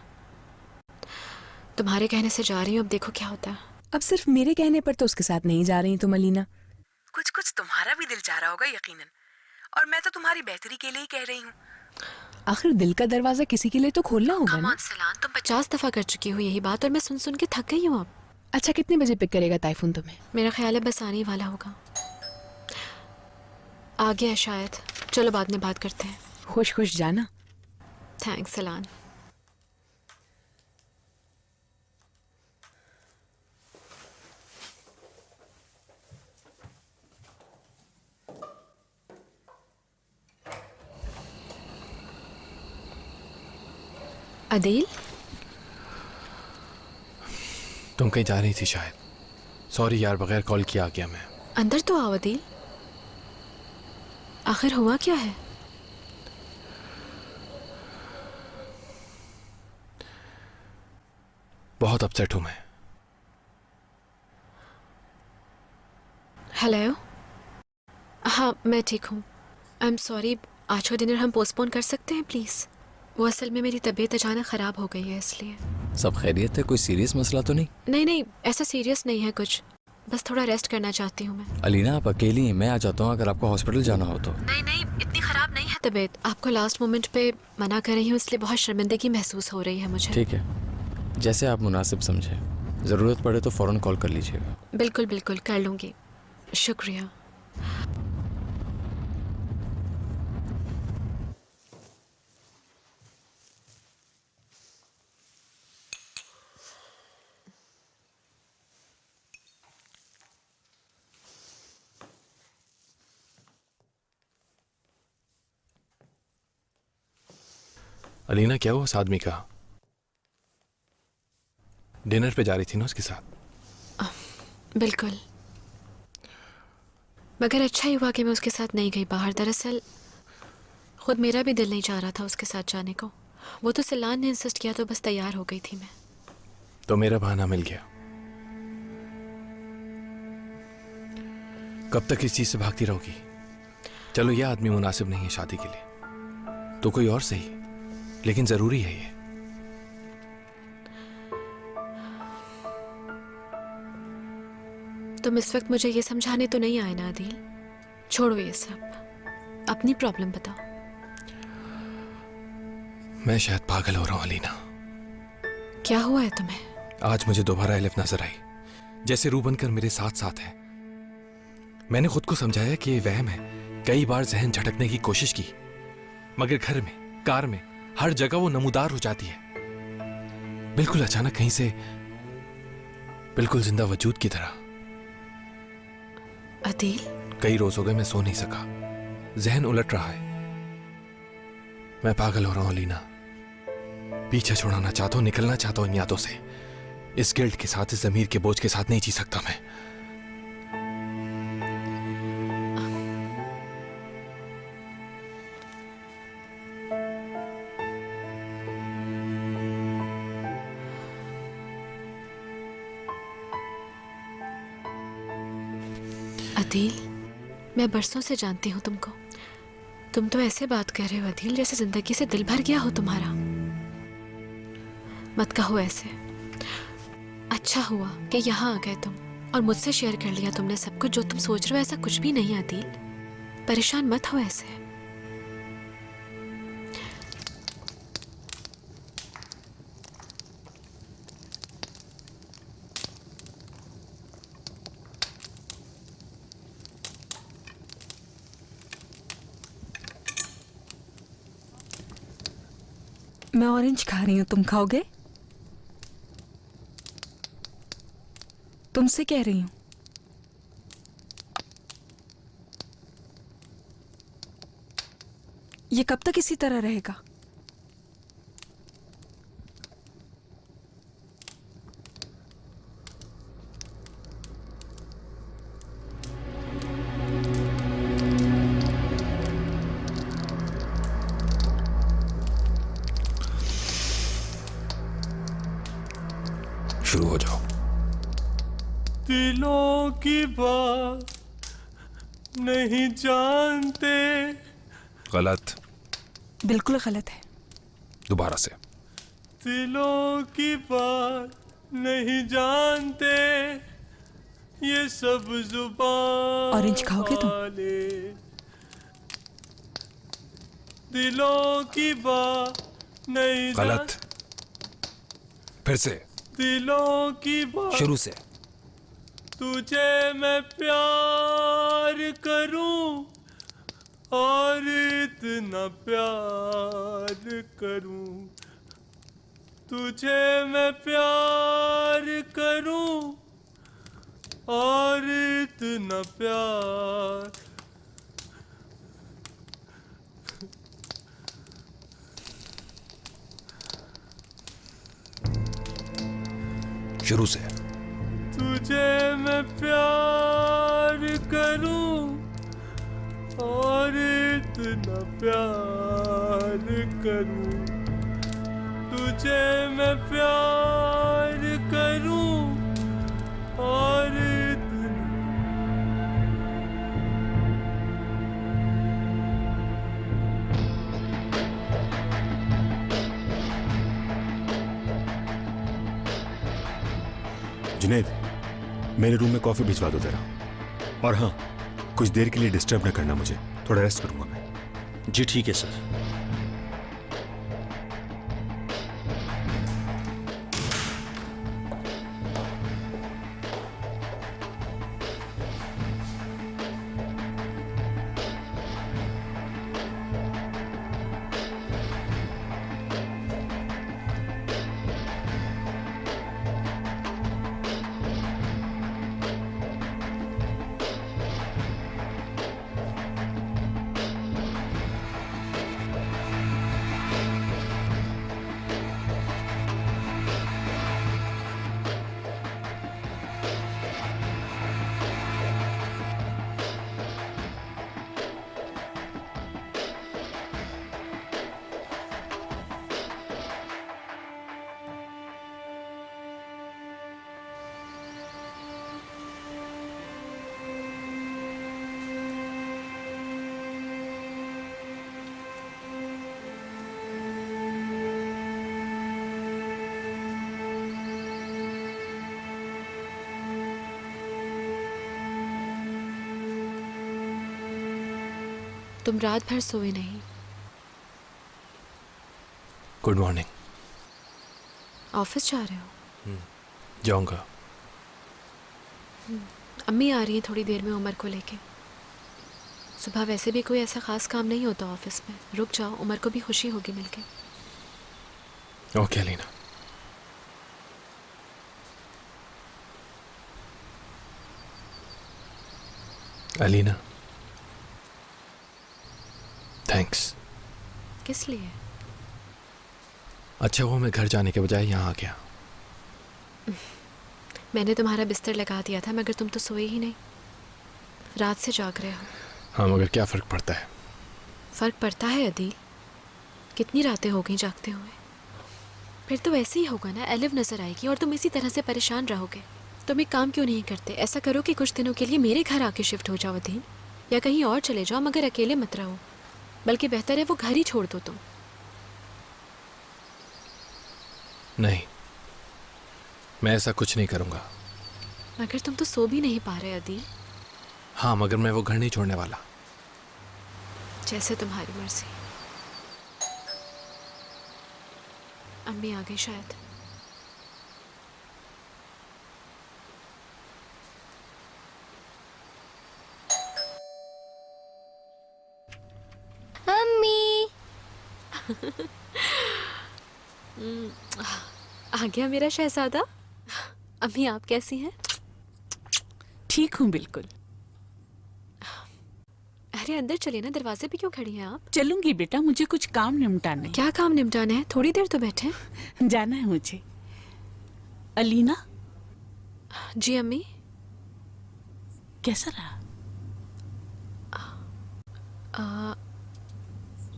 [SPEAKER 1] तुम्हारे कहने से जा रही हूँ, अब देखो क्या होता है।
[SPEAKER 11] अब सिर्फ मेरे कहने पर तो उसके साथ नहीं जा रही तुम अलीना। कुछ कुछ तुम्हारा भी दिल चाह रहा होगा यकीनन, और मैं तो तुम्हारी बेहतरी के लिए ही कह रही हूँ।
[SPEAKER 15] आखिर दिल का दरवाजा किसी के लिए तो खोलना होगा ना।
[SPEAKER 1] सलान, तुम 50 दफा कर चुकी हो यही बात और मैं सुन सुन के थक गई हूँ अब।
[SPEAKER 15] अच्छा, कितने बजे पिक करेगा टाइफून तुम्हें?
[SPEAKER 1] मेरा ख्याल है बस आने ही वाला होगा। आ गया है शायद। चलो बाद में बात करते हैं।
[SPEAKER 15] खुश खुश जाना।
[SPEAKER 1] थैंक्स सलान। अदील,
[SPEAKER 10] तुम कहीं जा रही थी शायद। सॉरी यार, बगैर कॉल किया आ गया मैं।
[SPEAKER 1] अंदर तो आओ अदील। आखिर हुआ क्या है?
[SPEAKER 10] बहुत अपसेट हूं मैं।
[SPEAKER 1] हेलो। हाँ मैं ठीक हूँ। आई एम सॉरी, आज का डिनर हम पोस्टपोन कर सकते हैं प्लीज़? वो असल में मेरी तबीयत अचानक ख़राब हो गई है इसलिए।
[SPEAKER 4] सब खैरियत है? कोई सीरियस मसला तो नहीं?
[SPEAKER 1] नहीं नहीं, ऐसा सीरियस नहीं है कुछ, बस थोड़ा रेस्ट करना चाहती हूँ मैं।
[SPEAKER 4] अलीना आप अकेली हैं, मैं आ जाता हूँ अगर आपको हॉस्पिटल जाना हो तो।
[SPEAKER 1] नहीं नहीं, इतनी ख़राब नहीं है तबीयत। आपको लास्ट मोमेंट पे मना कर रही हूँ इसलिए बहुत शर्मिंदगी महसूस हो रही है मुझे।
[SPEAKER 4] ठीक है, जैसे आप मुनासिब समझे। ज़रूरत पड़े तो फ़ौरन कॉल कर लीजिएगा।
[SPEAKER 1] बिल्कुल बिल्कुल कर लूँगी, शुक्रिया।
[SPEAKER 10] अलीना, क्या हुआ उस आदमी का? डिनर पे जा रही थी ना उसके साथ?
[SPEAKER 1] बिल्कुल, मगर अच्छा ही हुआ कि मैं उसके साथ नहीं गई बाहर। दरअसल खुद मेरा भी दिल नहीं चाह रहा था उसके साथ जाने को। वो तो सलान ने इंसिस्ट किया तो बस तैयार हो गई थी मैं।
[SPEAKER 10] तो मेरा बहाना मिल गया। कब तक इस चीज से भागती रहोगी? चलो, यह आदमी मुनासिब नहीं है शादी के लिए, तो कोई और सही, लेकिन जरूरी है ये।
[SPEAKER 1] तुम इस वक्त मुझे ये समझाने तो नहीं आए ना अदील? छोड़ो ये सब, अपनी प्रॉब्लम बताओ।
[SPEAKER 10] मैं शायद पागल हो रहा हूं अलीना।
[SPEAKER 1] क्या हुआ है तुम्हें?
[SPEAKER 10] आज मुझे दोबारा एलिफ नजर आई, जैसे रूह बनकर मेरे साथ साथ है। मैंने खुद को समझाया कि ये वहम है। कई बार जहन झटकने की कोशिश की, मगर घर में, कार में, हर जगह वो नमूदार हो जाती है, बिल्कुल अचानक कहीं से, बिल्कुल जिंदा वजूद की तरह।
[SPEAKER 1] अदील,
[SPEAKER 10] कई रोज हो गए मैं सो नहीं सका, जहन उलट रहा है। मैं पागल हो रहा हूं अलीना। पीछा छुड़ाना चाहता हूं, निकलना चाहता हूं इन यादों से। इस गिल्ट के साथ, इस जमीर के बोझ के साथ नहीं जी सकता मैं।
[SPEAKER 1] अदील, मैं बरसों से जानती हूँ तुमको। तुम तो ऐसे बात कर रहे हो अदील जैसे जिंदगी से दिल भर गया हो तुम्हारा। मत कहो ऐसे। अच्छा हुआ कि यहाँ आ गए तुम और मुझसे शेयर कर लिया तुमने सब कुछ। जो तुम सोच रहे हो ऐसा कुछ भी नहीं अदील, परेशान मत हो ऐसे।
[SPEAKER 16] मैं ऑरेंज खा रही हूँ, तुम खाओगे? तुमसे कह रही हूँ। ये कब तक इसी तरह रहेगा?
[SPEAKER 10] शुरू हो जाओ।
[SPEAKER 7] दिलों की बात नहीं जानते।
[SPEAKER 10] गलत।
[SPEAKER 16] बिल्कुल गलत है।
[SPEAKER 10] दोबारा से।
[SPEAKER 7] दिलों की बात नहीं जानते,
[SPEAKER 2] ये सब जुबान
[SPEAKER 16] ऑरेंज खाओगे तुम?
[SPEAKER 2] दिलों की बात नहीं
[SPEAKER 10] गलत। फिर से
[SPEAKER 2] दिलों की बात
[SPEAKER 10] शुरू से।
[SPEAKER 2] तुझे मैं प्यार करूं और इतना प्यार करूं, तुझे मैं प्यार करूं और इतना प्यार।
[SPEAKER 10] शुरू से।
[SPEAKER 2] तुझे मैं प्यार करूं और इतना प्यार करूं, तुझे मैं प्यार करूं और इतना।
[SPEAKER 9] जुनैद, मेरे रूम में कॉफी भिजवा दो जरा। और हाँ, कुछ देर के लिए डिस्टर्ब न करना मुझे, थोड़ा रेस्ट करूंगा मैं।
[SPEAKER 7] जी ठीक है सर।
[SPEAKER 1] तुम रात भर सोए नहीं।
[SPEAKER 10] Good morning.
[SPEAKER 1] ऑफिस जा रहे हो?
[SPEAKER 10] जाऊंगा।
[SPEAKER 1] अम्मी आ रही है थोड़ी देर में उमर को लेके। सुबह वैसे भी कोई ऐसा खास काम नहीं होता ऑफिस में, रुक जाओ, उमर को भी खुशी होगी मिलके।
[SPEAKER 10] ओके अलीना। अलीना, थैंक्स।
[SPEAKER 1] किस लिए?
[SPEAKER 10] अच्छा वो मैं घर जाने के बजाय यहाँ आ गया।
[SPEAKER 1] मैंने तुम्हारा बिस्तर लगा दिया था, मगर तुम तो सोए ही नहीं, रात से जाग रहे हो।
[SPEAKER 10] हाँ मगर क्या फर्क पड़ता है?
[SPEAKER 1] फर्क पड़ता है अदील। कितनी रातें हो गई जागते हुए। फिर तो ऐसे ही होगा ना, एलिव नजर आएगी और तुम इसी तरह से परेशान रहोगे। तुम एक काम क्यों नहीं करते, ऐसा करो कि कुछ दिनों के लिए मेरे घर आके शिफ्ट हो जाओ अदील, या कहीं और चले जाओ, मगर अकेले मत रहो। बल्कि बेहतर है वो घर ही छोड़ दो तुम।
[SPEAKER 10] नहीं, मैं ऐसा कुछ नहीं करूंगा।
[SPEAKER 1] मगर तुम तो सो भी नहीं पा रहे अदील।
[SPEAKER 10] हाँ मगर मैं वो घर नहीं छोड़ने वाला।
[SPEAKER 1] जैसे तुम्हारी मर्जी। अम्मी आ गई शायद।
[SPEAKER 12] अम्मी।
[SPEAKER 1] आ गया मेरा शहजादा। अम्मी आप कैसी हैं?
[SPEAKER 3] ठीक हूँ बिल्कुल।
[SPEAKER 1] अरे अंदर चलिए ना, दरवाजे पे क्यों खड़ी हैं आप?
[SPEAKER 3] चलूंगी बेटा, मुझे कुछ काम निपटाना है।
[SPEAKER 1] क्या काम निपटाना है? थोड़ी देर तो बैठे।
[SPEAKER 3] जाना है मुझे। अलीना।
[SPEAKER 1] जी अम्मी।
[SPEAKER 3] कैसा रहा?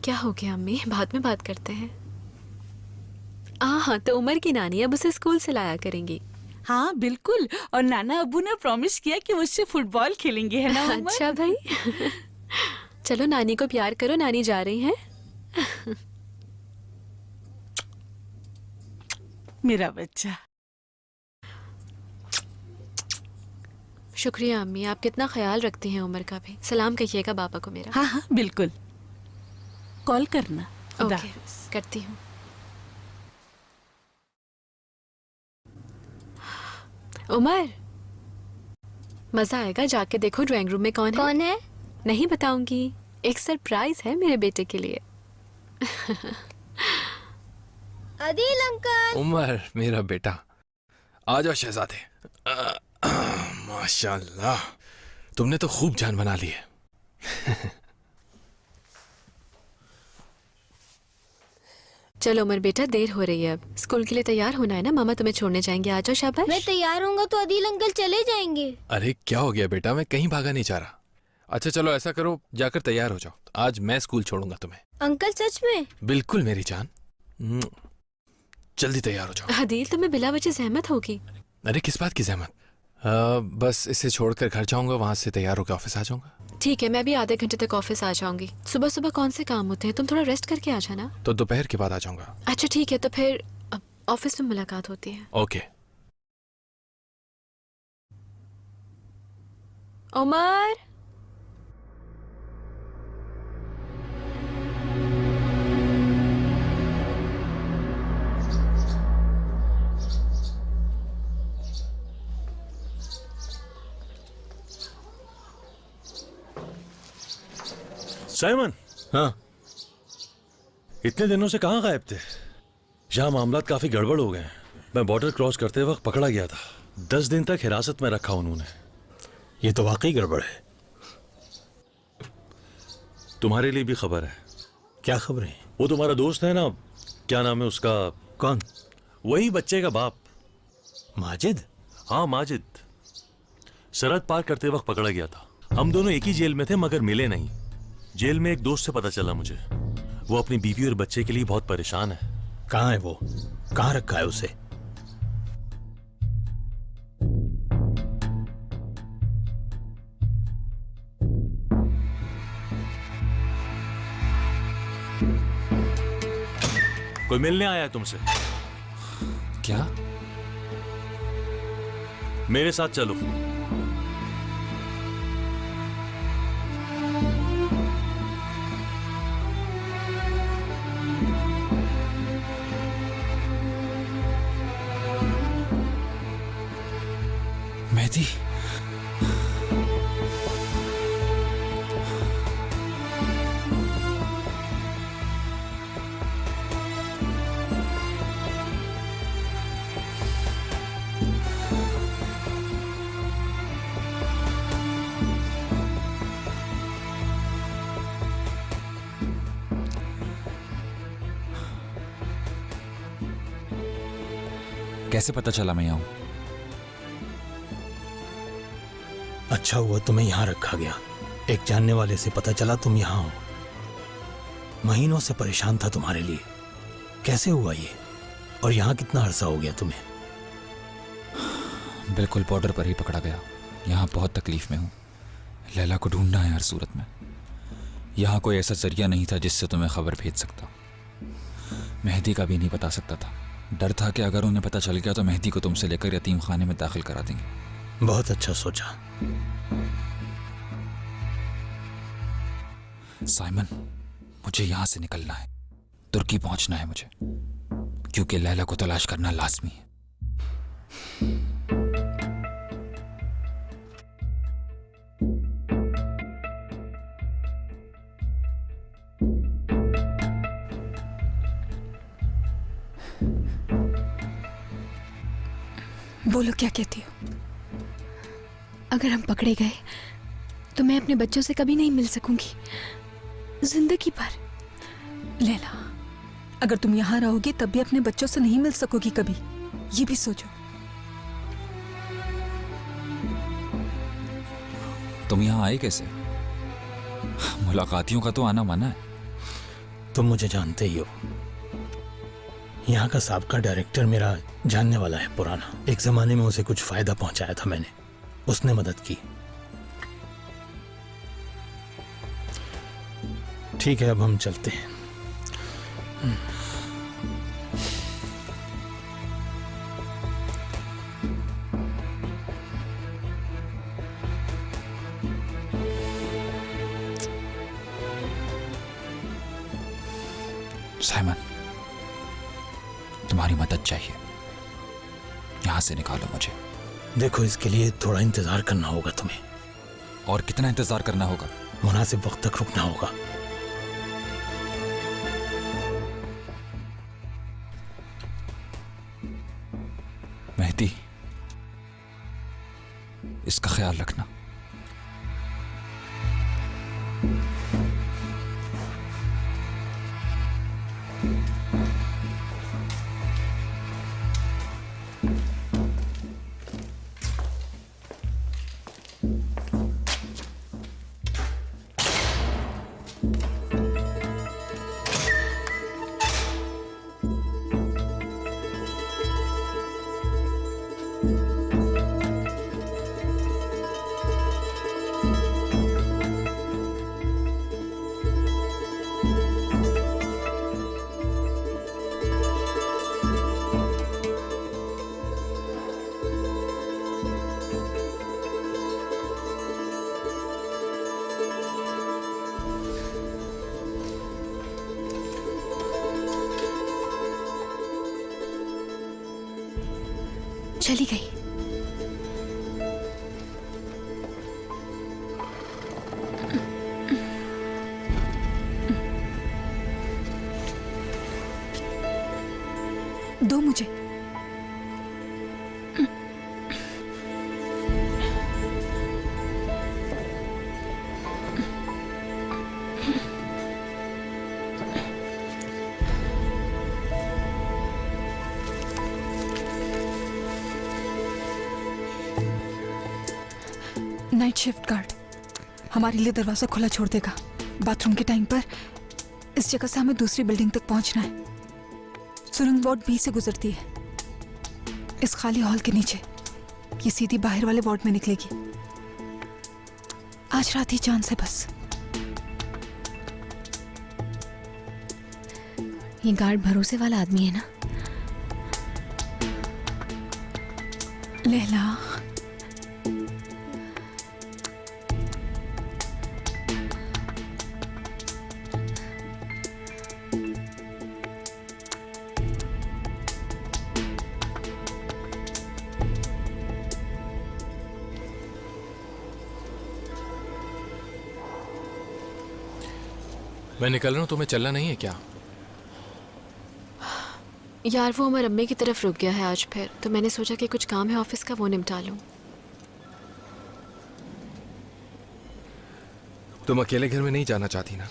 [SPEAKER 1] क्या हो गया अम्मी? बाद में बात करते हैं। हाँ तो उमर की नानी अब उसे स्कूल से लाया करेंगी।
[SPEAKER 3] हाँ बिल्कुल, और नाना अब्बू ने प्रॉमिस किया कि मुझसे फुटबॉल खेलेंगे, है ना उमर?
[SPEAKER 1] अच्छा भाई। चलो नानी को प्यार करो, नानी जा रही हैं।
[SPEAKER 3] मेरा बच्चा।
[SPEAKER 1] शुक्रिया अम्मी, आप कितना ख्याल रखती हैं उमर का भी। सलाम कहिएगा पापा को मेरा।
[SPEAKER 3] हाँ हाँ बिल्कुल, कॉल करना। खुदा
[SPEAKER 1] ओके, करती हूँ। उमर, मजा आएगा, जाके देखो ड्राइंग रूम में कौन है।
[SPEAKER 17] कौन है?
[SPEAKER 1] नहीं बताऊंगी, एक सरप्राइज है मेरे बेटे के लिए।
[SPEAKER 17] आदिल अंकल।
[SPEAKER 10] उमर मेरा बेटा, आ जाओ शहजादे। माशाल्लाह, तुमने तो खूब जान बना ली है।
[SPEAKER 1] चलो उमर बेटा, देर हो रही है, अब स्कूल के लिए तैयार होना है ना। मामा तुम्हें छोड़ने जाएंगे, आ जाओ। शाबाश।
[SPEAKER 17] मैं तैयार होऊंगा तो आदिल अंकल चले जाएंगे।
[SPEAKER 10] अरे क्या हो गया बेटा, मैं कहीं भागा नहीं जा रहा। अच्छा चलो ऐसा करो, जाकर तैयार हो जाओ, आज मैं स्कूल छोड़ूंगा तुम्हें।
[SPEAKER 17] अंकल सच में?
[SPEAKER 10] बिल्कुल मेरी जान, जल्दी तैयार हो जाओ।
[SPEAKER 1] आदिल, तुम्हें बिला वजह जहमत होगी।
[SPEAKER 10] अरे किस बात की जहमत, बस इसे छोड़कर घर जाऊंगा, वहां से तैयार होकर ऑफिस आ जाऊंगा।
[SPEAKER 1] ठीक है, मैं भी आधे घंटे तक ऑफिस आ जाऊंगी। सुबह सुबह कौन से काम होते हैं, तुम थोड़ा रेस्ट करके आ जाना।
[SPEAKER 10] तो दोपहर के बाद आ जाऊंगा।
[SPEAKER 1] अच्छा ठीक है, तो फिर ऑफिस में मुलाकात होती है।
[SPEAKER 10] ओके।
[SPEAKER 1] उमर,
[SPEAKER 7] साइमन।
[SPEAKER 9] हाँ,
[SPEAKER 7] इतने दिनों से कहाँ गायब थे? यहाँ मामलात काफी गड़बड़ हो गए हैं। मैं बॉर्डर क्रॉस करते वक्त पकड़ा गया था, 10 दिन तक हिरासत में रखा उन्होंने।
[SPEAKER 9] ये तो वाकई गड़बड़ है।
[SPEAKER 7] तुम्हारे लिए भी खबर है।
[SPEAKER 9] क्या खबर है?
[SPEAKER 7] वो तुम्हारा दोस्त है ना, क्या नाम है उसका?
[SPEAKER 9] कौन?
[SPEAKER 7] वही बच्चे का बाप,
[SPEAKER 9] माजिद।
[SPEAKER 7] हाँ माजिद, सरहद पार करते वक्त पकड़ा गया था। हम दोनों एक ही जेल में थे मगर मिले नहीं। जेल में एक दोस्त से पता चला मुझे, वो अपनी बीवी और बच्चे के लिए बहुत परेशान है।
[SPEAKER 9] कहाँ है वो? कहाँ रखा है उसे?
[SPEAKER 7] कोई मिलने आया है तुमसे?
[SPEAKER 10] क्या?
[SPEAKER 7] मेरे साथ चलो।
[SPEAKER 10] मेहदी,
[SPEAKER 18] कैसे पता चला मैं यहाँ हूं?
[SPEAKER 9] अच्छा हुआ तुम्हें यहाँ रखा गया। एक जानने वाले से पता चला तुम यहाँ हो। महीनों से परेशान था तुम्हारे लिए। कैसे हुआ ये? और यहाँ कितना अरसा हो गया तुम्हें?
[SPEAKER 18] बिल्कुल बॉर्डर पर ही पकड़ा गया। यहाँ बहुत तकलीफ में हूँ। लैला को ढूंढना है हर सूरत में। यहाँ कोई ऐसा जरिया नहीं था जिससे तुम्हें खबर भेज सकता। मेहदी का भी नहीं बता सकता था। डर था कि अगर उन्हें पता चल गया तो मेहदी को तुमसे लेकर यतीम खाने में दाखिल करा देंगे।
[SPEAKER 9] बहुत अच्छा सोचा।
[SPEAKER 18] साइमन, मुझे यहाँ से निकलना है। तुर्की पहुंचना है मुझे, क्योंकि लैला को तलाश करना लाजमी है।
[SPEAKER 12] बोलो, क्या कहती हो? अगर हम पकड़े गए तो मैं अपने बच्चों से कभी नहीं मिल सकूंगी जिंदगी भर।
[SPEAKER 16] लैला, अगर तुम यहाँ रहोगी तब भी अपने बच्चों से नहीं मिल सकोगी कभी, ये भी सोचो।
[SPEAKER 18] तुम यहाँ आए कैसे? मुलाकातियों का तो आना मना है।
[SPEAKER 9] तुम मुझे जानते ही हो। यहाँ का साबका डायरेक्टर मेरा जानने वाला है, पुराना। एक जमाने में उसे कुछ फायदा पहुंचाया था मैंने, उसने मदद की। ठीक है, अब हम चलते हैं।
[SPEAKER 18] साइमन, तुम्हारी मदद चाहिए। यहां से निकालो मुझे।
[SPEAKER 19] देखो, इसके लिए थोड़ा इंतजार करना होगा तुम्हें।
[SPEAKER 18] और कितना इंतजार करना होगा?
[SPEAKER 19] मुनासिब वक्त तक रुकना होगा।
[SPEAKER 18] मेहदी, इसका ख्याल रखना।
[SPEAKER 12] चली गई। दो मुझे। नाइट शिफ्ट गार्ड हमारे लिए दरवाजा खुला छोड़ देगा। बाथरूम के टाइम पर इस जगह से हमें दूसरी बिल्डिंग तक पहुंचना है। सुरंग वार्ड बी से गुजरती है। इस खाली हॉल के नीचे ये सीधी बाहर वाले वार्ड में निकलेगी। आज रात ही जान से बस।
[SPEAKER 1] ये गार्ड भरोसे वाला आदमी है ना?
[SPEAKER 12] लैला,
[SPEAKER 10] मैं निकल रहा हूँ, तुम्हें चलना नहीं है क्या?
[SPEAKER 1] यार वो उमर अम्मी की तरफ रुक गया है आज फिर, तो मैंने सोचा कि कुछ काम है ऑफिस का, वो निपटा लूं।
[SPEAKER 10] तुम अकेले घर में नहीं जाना चाहती ना?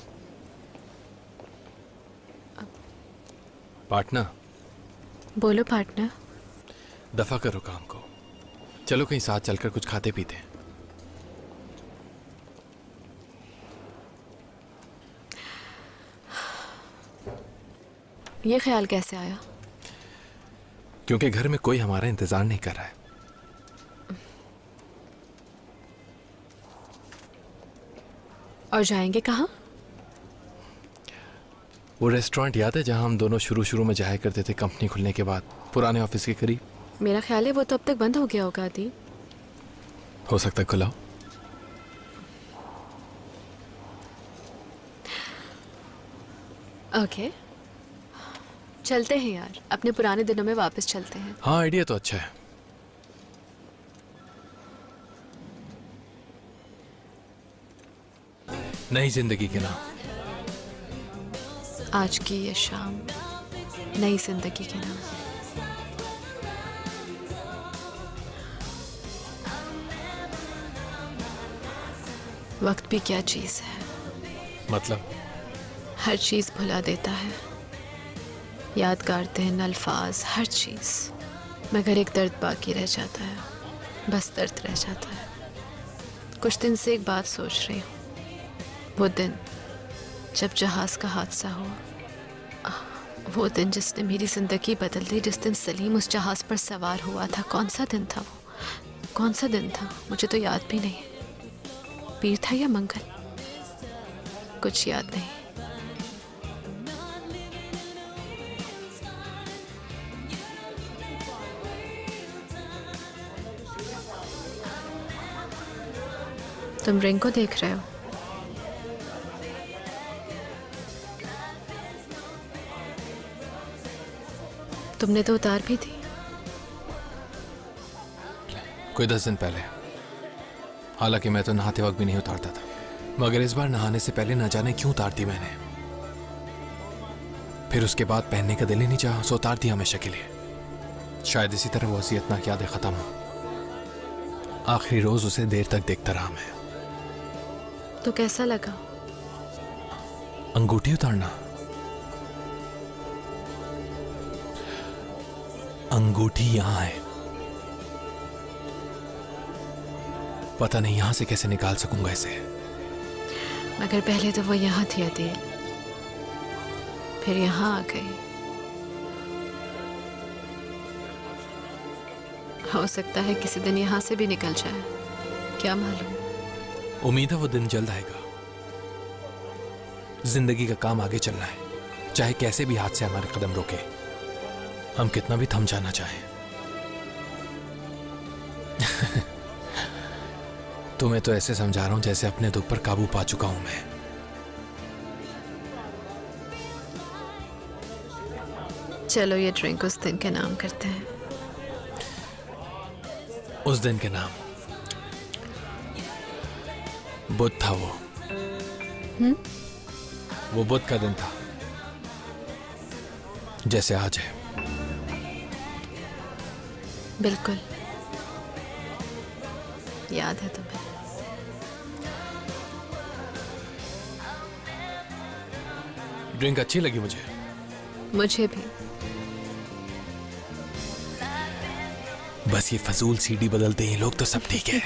[SPEAKER 10] पार्टनर।
[SPEAKER 1] बोलो पार्टनर।
[SPEAKER 10] दफा करो काम को, चलो कहीं साथ चलकर कुछ खाते पीते हैं।
[SPEAKER 1] ये ख्याल कैसे आया?
[SPEAKER 10] क्योंकि घर में कोई हमारा इंतजार नहीं कर रहा है।
[SPEAKER 1] और जाएंगे कहाँ?
[SPEAKER 10] वो रेस्टोरेंट याद है जहां हम दोनों शुरू में जाया करते थे कंपनी खुलने के बाद, पुराने ऑफिस के करीब?
[SPEAKER 1] मेरा ख्याल है वो तो अब तक बंद हो गया होगा। आदि
[SPEAKER 10] हो सकता है खुला हो।
[SPEAKER 1] ओके, चलते हैं यार, अपने पुराने दिनों में वापस चलते हैं।
[SPEAKER 10] हाँ, आइडिया तो अच्छा है। नई जिंदगी के नाम।
[SPEAKER 1] आज की ये शाम नई जिंदगी के नाम। वक्त भी क्या चीज है,
[SPEAKER 10] मतलब
[SPEAKER 1] हर चीज भुला देता है। यादगार दिन, अल्फाज, हर चीज, मगर एक दर्द बाकी रह जाता है। बस दर्द रह जाता है। कुछ दिन से एक बात सोच रही हूँ, वो दिन जब जहाज का हादसा हुआ, वो दिन जिसने मेरी जिंदगी बदल दी, जिस दिन सलीम उस जहाज पर सवार हुआ था। कौन सा दिन था वो? कौन सा दिन था? मुझे तो याद भी नहीं। पीर था या मंगल, कुछ याद नहीं। तुम रिंग को देख रहे हो? तुमने तो उतार भी दी।
[SPEAKER 10] कोई 10 दिन पहले। हालांकि मैं तो नहाते वक्त भी नहीं उतारता था, मगर इस बार नहाने से पहले न जाने क्यों उतार दी मैंने। फिर उसके बाद पहनने का दिल ही नहीं चाहा, सो उतार दिया हमेशा के लिए। शायद इसी तरह वो अज़ियतनाक यादें खत्म हो। आखिरी रोज उसे देर तक देखता रहा मैं।
[SPEAKER 1] तो कैसा लगा?
[SPEAKER 10] अंगूठी उतारना? अंगूठी यहां है, पता नहीं यहां से कैसे निकाल सकूंगा इसे।
[SPEAKER 1] मगर पहले तो वो यहाँ थी अदील, फिर यहाँ आ गई। हो सकता है किसी दिन यहाँ से भी निकल जाए, क्या मालूम।
[SPEAKER 10] उम्मीद है वो दिन जल्द आएगा। जिंदगी का काम आगे चलना है, चाहे कैसे भी हाथ से हमारे कदम रोके, हम कितना भी थम जाना चाहें। तुम्हें तो ऐसे समझा रहा हूं जैसे अपने दुख पर काबू पा चुका हूं मैं।
[SPEAKER 1] चलो ये ड्रिंक उस दिन के नाम करते हैं।
[SPEAKER 10] उस दिन के नाम? बुध था वो। वो बुध का दिन था, जैसे आज है।
[SPEAKER 1] बिल्कुल याद है तुम्हें।
[SPEAKER 10] ड्रिंक अच्छी लगी मुझे।
[SPEAKER 1] मुझे भी।
[SPEAKER 10] बस ये फजूल सीडी बदलते हैं लोग तो सब ठीक है।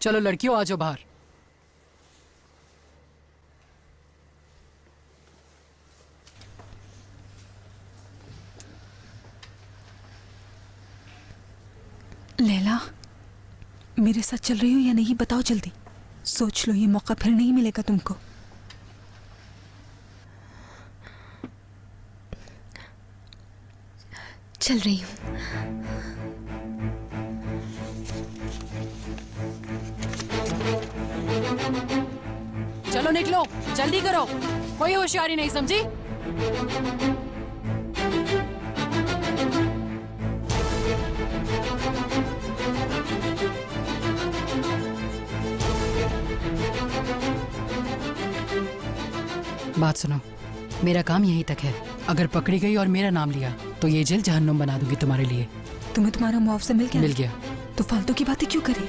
[SPEAKER 20] चलो लड़कियों आ जाओ बाहर।
[SPEAKER 16] लैला, मेरे साथ चल रही हो या नहीं बताओ जल्दी। सोच लो, ये मौका फिर नहीं मिलेगा तुमको।
[SPEAKER 12] चल रही हूँ।
[SPEAKER 20] चलो निकलो, जल्दी करो, कोई होशियारी नहीं, समझी? बात सुनो, मेरा काम यहीं तक है। अगर पकड़ी गई और मेरा नाम लिया तो ये जेल जहन्नुम बना दूंगी तुम्हारे लिए।
[SPEAKER 16] तुम्हें तुम्हारा मुआवजा मिल गया?
[SPEAKER 20] मिल गया।
[SPEAKER 16] तो फालतू की बातें क्यों करी?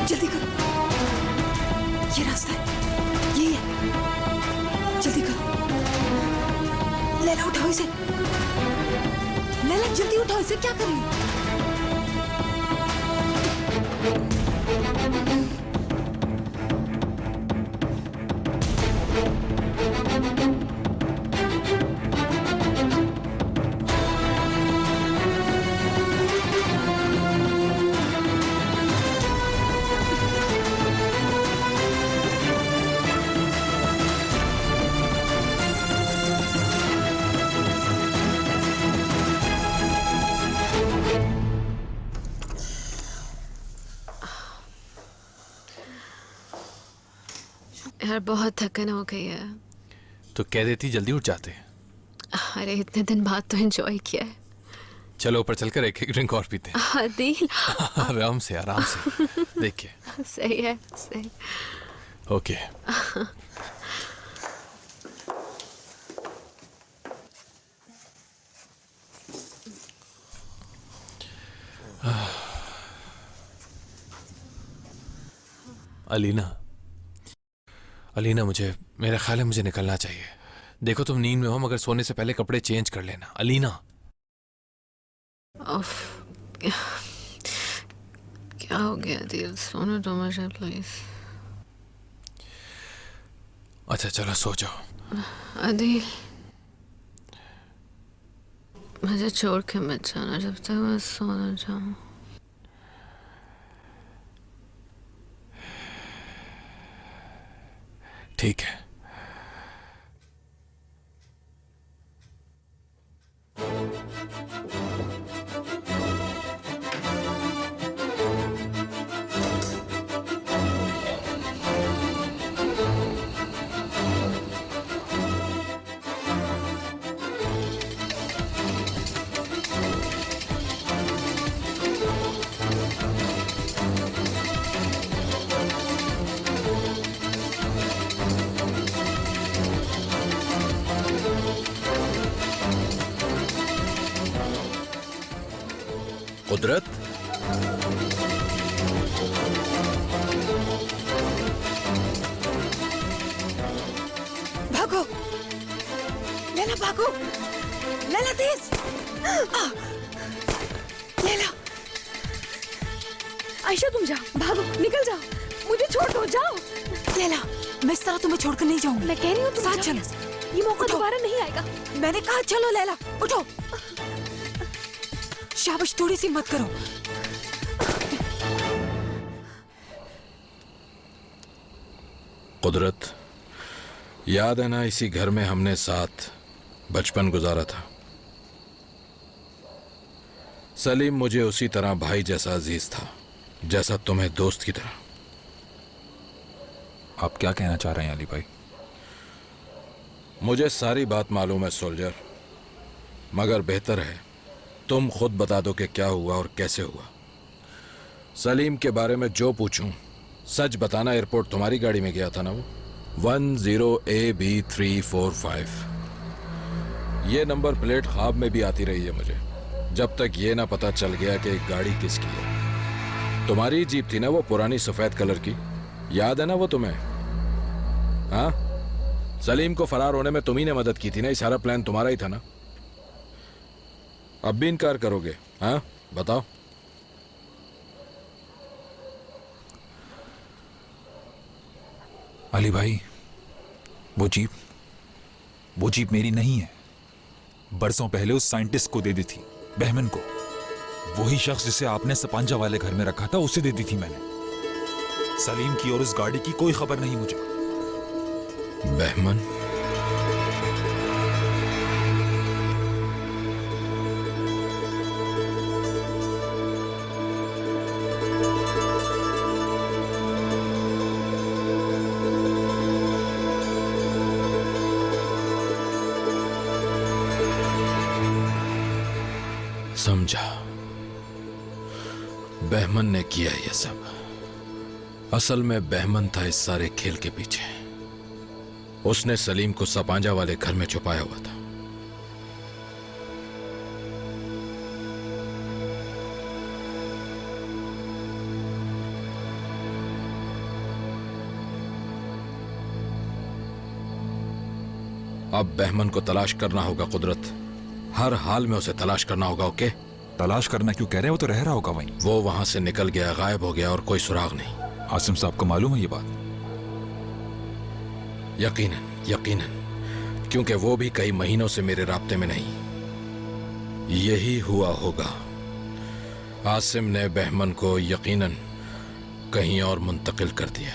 [SPEAKER 16] जल्दी करो, ये रास्ता है, ये है। जल्दी करो। लैला उठाओ इसे। लैला जल्दी उठाओ इसे, क्या कर रही हो?
[SPEAKER 1] यार बहुत थकन हो गई है।
[SPEAKER 10] तो कह देती जल्दी उठ जाते।
[SPEAKER 1] अरे इतने दिन बाद तो एंजॉय किया है।
[SPEAKER 10] चलो ऊपर चलकर एक एक ड्रिंक और पीते हैं।
[SPEAKER 1] आदिल
[SPEAKER 10] आराम से आराम से। देखिए
[SPEAKER 1] सही है, सही।
[SPEAKER 10] ओके। अलीना, अलीना, मेरा ख्याल है मुझे निकलना चाहिए। देखो तुम नींद में हो, मगर सोने से पहले कपड़े चेंज कर लेना। अलीना।
[SPEAKER 1] क्या हो गया दिल? सोने दो मुझे प्लीज।
[SPEAKER 10] अच्छा चलो सो जाओ।
[SPEAKER 1] आदिल मुझे छोड़ के मत जाना जब तक मैं सो ना जाऊं।
[SPEAKER 10] ठीक है।
[SPEAKER 5] कुदरत,
[SPEAKER 16] भागो लैला, भागो लैला, तेज लैला।
[SPEAKER 12] आयशा तुम जाओ, भागो, निकल जाओ, मुझे छोड़ दो, जाओ।
[SPEAKER 16] लैला, मैं इस तरह तुम्हें छोड़कर नहीं जाऊंगी।
[SPEAKER 12] मैं कह रही हूँ तुम
[SPEAKER 16] साथ
[SPEAKER 12] जाओ,
[SPEAKER 16] चलो।
[SPEAKER 12] ये मौका दोबारा नहीं आएगा।
[SPEAKER 16] मैंने कहा चलो लैला, उठो। शाबाश, थोड़ी सी मत करो।
[SPEAKER 5] कुदरत, याद है ना इसी घर में हमने साथ बचपन गुजारा था। सलीम मुझे उसी तरह भाई जैसा अजीज था जैसा तुम्हें दोस्त की तरह।
[SPEAKER 18] आप क्या कहना चाह रहे हैं अली भाई?
[SPEAKER 5] मुझे सारी बात मालूम है सोल्जर, मगर बेहतर है तुम खुद बता दो कि क्या हुआ और कैसे हुआ। सलीम के बारे में जो पूछूं सच बताना। एयरपोर्ट तुम्हारी गाड़ी में गया था ना वो? 10AB345। ये नंबर प्लेट ख्वाब में भी आती रही है मुझे, जब तक ये ना पता चल गया कि गाड़ी किसकी है। तुम्हारी जीप थी ना वो, पुरानी सफेद कलर की, याद है ना वो तुम्हें? हाँ, सलीम को फरार होने में तुम्ही ने मदद की थी ना, ये सारा प्लान तुम्हारा ही था ना। अब भी इनकार करोगे? हाँ बताओ।
[SPEAKER 18] अली भाई, वो जीप मेरी नहीं है। बरसों पहले उस साइंटिस्ट को दे दी थी, बहमन को। वही शख्स जिसे आपने सपांजा वाले घर में रखा था, उसे दे दी थी मैंने। सलीम की और उस गाड़ी की कोई खबर नहीं मुझे।
[SPEAKER 5] बहमन? समझा, बहमन ने किया ये सब। असल में बहमन था इस सारे खेल के पीछे। उसने सलीम को सपांजा वाले घर में छुपाया हुआ था। अब बहमन को तलाश करना होगा कुदरत, हर हाल में उसे तलाश करना होगा। ओके?
[SPEAKER 18] तलाश करना क्यों कह रहे हैं? वो तो रह रहा होगा वहीं।
[SPEAKER 5] वो वहां से निकल गया, गायब हो गया और कोई सुराग नहीं।
[SPEAKER 18] आसिम साहब को मालूम है ये बात?
[SPEAKER 5] यकीनन, यकीनन, क्योंकि वो भी कई महीनों से मेरे राब्ते में नहीं। यही हुआ होगा। आसिम ने बहमन को यकीनन कहीं और मुंतकिल कर दिया।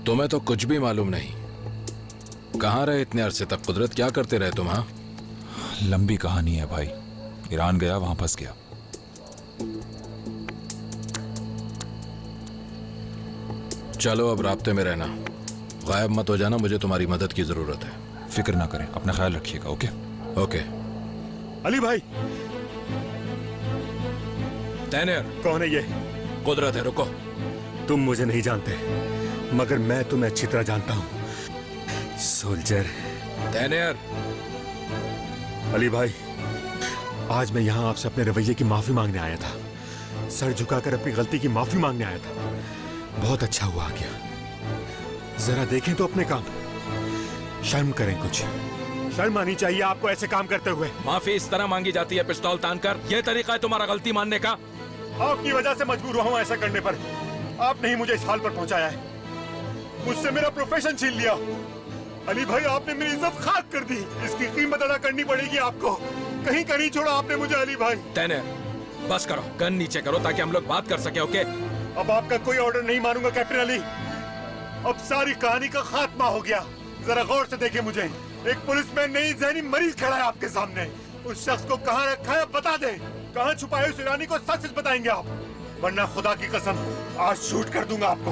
[SPEAKER 5] तुम्हें तो कुछ भी मालूम नहीं। कहाँ रहे इतने अरसे तक कुदरत? क्या करते रहे तुम? हाँ,
[SPEAKER 18] लंबी कहानी है भाई। ईरान गया, वहां फंस गया।
[SPEAKER 5] चलो अब राब्ते में रहना, गायब मत हो जाना, मुझे तुम्हारी मदद की जरूरत है।
[SPEAKER 18] फिक्र ना करें, अपना ख्याल रखिएगा। ओके?
[SPEAKER 5] ओके।
[SPEAKER 9] अली भाई।
[SPEAKER 5] तैनेर।
[SPEAKER 9] कौन है ये?
[SPEAKER 5] कुदरत है। रुको।
[SPEAKER 9] तुम मुझे नहीं जानते, मगर मैं तुम्हें अच्छी तरह जानता हूं, सोल्जर।
[SPEAKER 5] तैनेर।
[SPEAKER 9] अली भाई, आज मैं यहाँ आपसे अपने रवैये की माफी मांगने आया था, सर झुकाकर अपनी गलती की माफी मांगने आया था। बहुत अच्छा हुआ आ गया। जरा देखें तो अपने काम, शर्म करें कुछ। शर्म आनी चाहिए आपको ऐसे काम करते हुए।
[SPEAKER 5] माफी इस तरह मांगी जाती है पिस्तौल तानकर? यह तरीका है तुम्हारा गलती मानने का?
[SPEAKER 9] आपकी वजह से मजबूर हुआ हूं ऐसा करने पर। आपने ही मुझे इस हाल पर पहुंचाया है, मुझसे मेरा प्रोफेशन छीन लिया। अली भाई, आपने मेरी इज्जत खाक कर दी। इसकी कीमत अदा करनी पड़ेगी आपको। कहीं का नहीं छोड़ा आपने मुझे अली भाई।
[SPEAKER 5] तैनेर, बस करो, गन नीचे करो ताकि हम लोग बात कर सके। ओके?
[SPEAKER 9] अब आपका कोई ऑर्डर नहीं मानूंगा कैप्टन अली। अब सारी कहानी का खात्मा हो गया। जरा गौर से देखें मुझे। एक पुलिसमैन नहीं, जहनी मरीज खड़ा है आपके सामने। उस शख्स को कहाँ रखा है बता दे। कहाँ छुपाए उस ईरानी को सच सच बताएंगे आप, वरना खुदा की कसम आज शूट कर दूंगा आपको।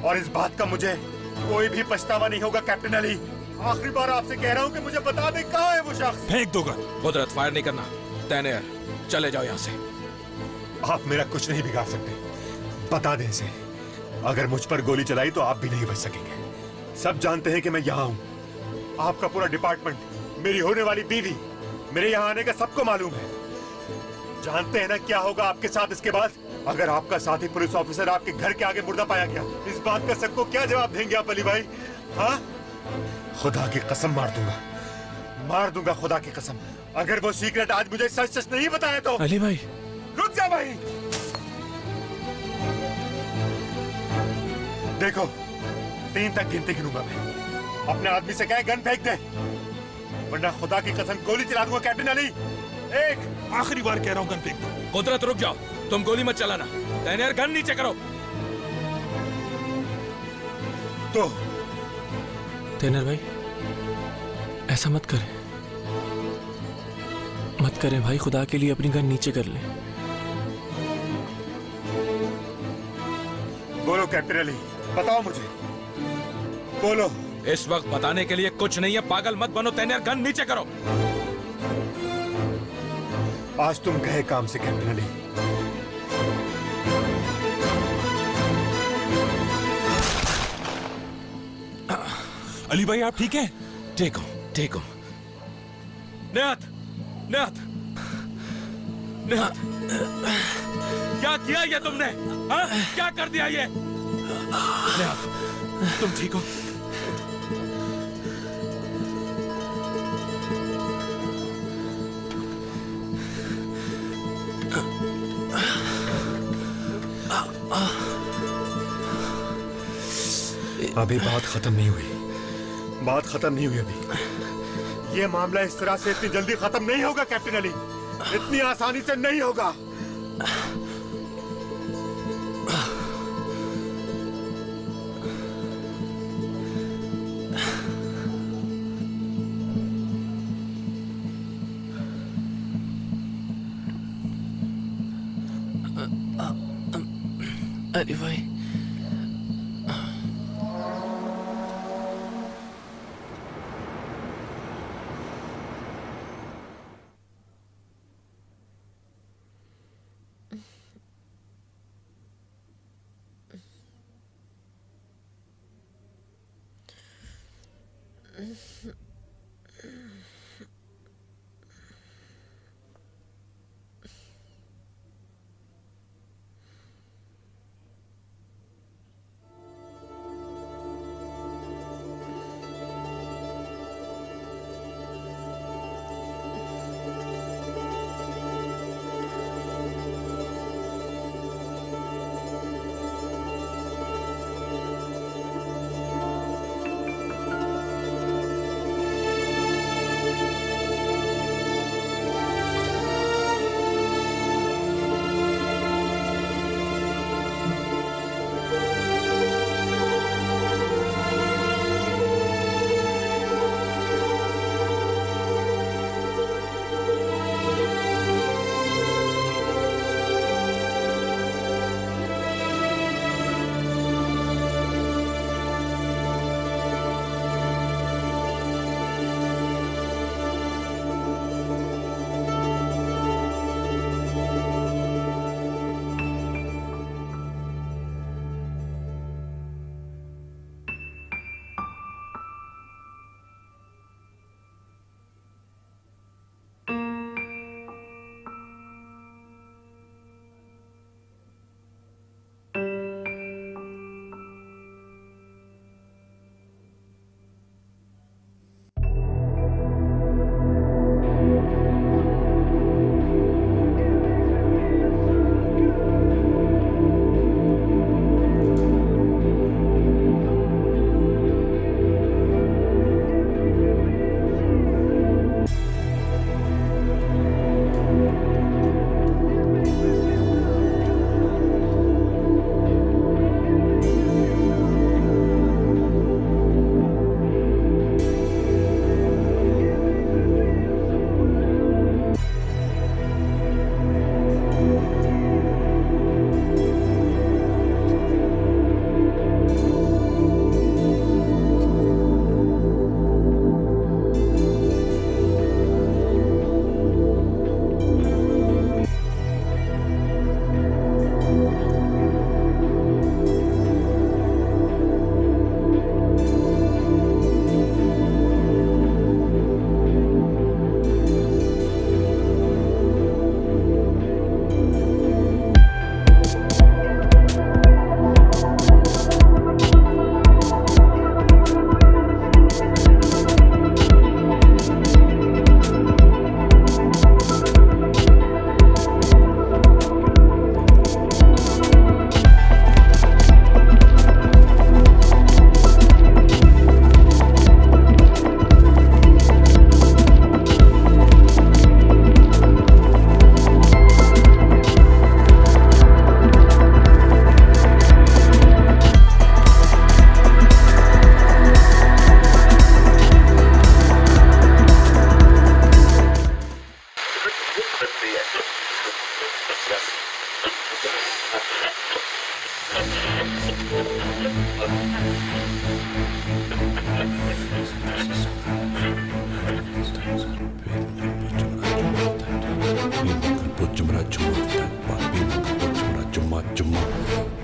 [SPEAKER 9] और इस बात का मुझे कोई भी पछतावा नहीं होगा कैप्टन अली। आखिरी बार आपसे कह रहा हूँ कि मुझे बता दे कहाँ है वो शख्स।
[SPEAKER 5] फेंक दूंगा। कुदरत, फायर नहीं करना। तैनेर, चले जाओ यहाँ से।
[SPEAKER 9] आप मेरा कुछ नहीं बिगाड़ सकते, बता दें इसे। अगर मुझ पर गोली चलाई तो आप भी नहीं बच सकेंगे। सब जानते हैं कि मैं यहाँ हूँ। आपका पूरा डिपार्टमेंट, मेरी होने वाली बीवी, मेरे यहाँ आने का सबको मालूम है। जानते हैं ना क्या होगा आपके साथ इसके बाद? अगर आपका साथी पुलिस ऑफिसर आपके घर के आगे मुर्दा पाया गया, इस बात का सबको क्या जवाब देंगे आप अली भाई? हाँ, खुदा की कसम मार दूंगा खुदा की कसम। अगर वो सीक्रेट आज मुझे सच सच नहीं बताया तो।
[SPEAKER 5] अली भाई,
[SPEAKER 9] रुक जा भाई। देखो, 3 तक गिनती गिनूंगा मैं। अपने आदमी से कहे गन फेंक दे, वरना खुदा की कसम गोली चला दूंगा कैप्टन अली। एक
[SPEAKER 5] आखिरी बार कह रहा हूँ, गन फेंक दो। कुदरत, रुक जाओ, तुम गोली मत चलाना। तैनेर, गन नीचे करो।
[SPEAKER 9] तो
[SPEAKER 10] तैनेर भाई, ऐसा मत करें भाई, खुदा के लिए अपनी गन नीचे कर ले।
[SPEAKER 9] बोलो कैप्टन अली, बताओ मुझे, बोलो।
[SPEAKER 5] इस वक्त बताने के लिए कुछ नहीं है, पागल मत बनो। तैनेर, गन नीचे करो।
[SPEAKER 9] आज तुम कहे काम से कैप्टन अली।
[SPEAKER 5] अली भाई, आप ठीक हैं? ठीक हूँ। निहत, क्या किया ये तुमने? हाँ? क्या कर दिया ये? निहत, तुम ठीक हो?
[SPEAKER 9] अभी बात खत्म नहीं हुई अभी। ये मामला इस तरह से इतनी जल्दी खत्म नहीं होगा कैप्टन अली, इतनी आसानी से नहीं होगा।
[SPEAKER 10] अली भाई,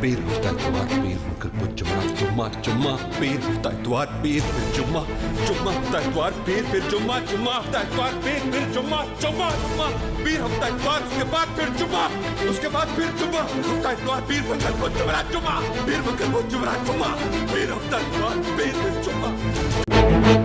[SPEAKER 14] पीर हफ्ता इतवार पीर मंगल बुध जुमेरात जुम्मा जुम्मा पीर हफ्ता इतवार पीर फिर जुम्मा जुम्मा हफ्ता इतवार पीर फिर जुम्मा जुम्मा हफ्ता इतवार पीर फिर जुम्मा जुम्मा जुम्मा पीर हफ्ता इतवार उसके बाद फिर जुम्मा उसके बाद फिर जुम्मा हफ्ता इतवार पीर मंगल बुध जुमेरात जुम्मा पीर मंगल बुध जुमेरात जुम्मा पीर हफ्ता इतवार पीर फिर जुम्मा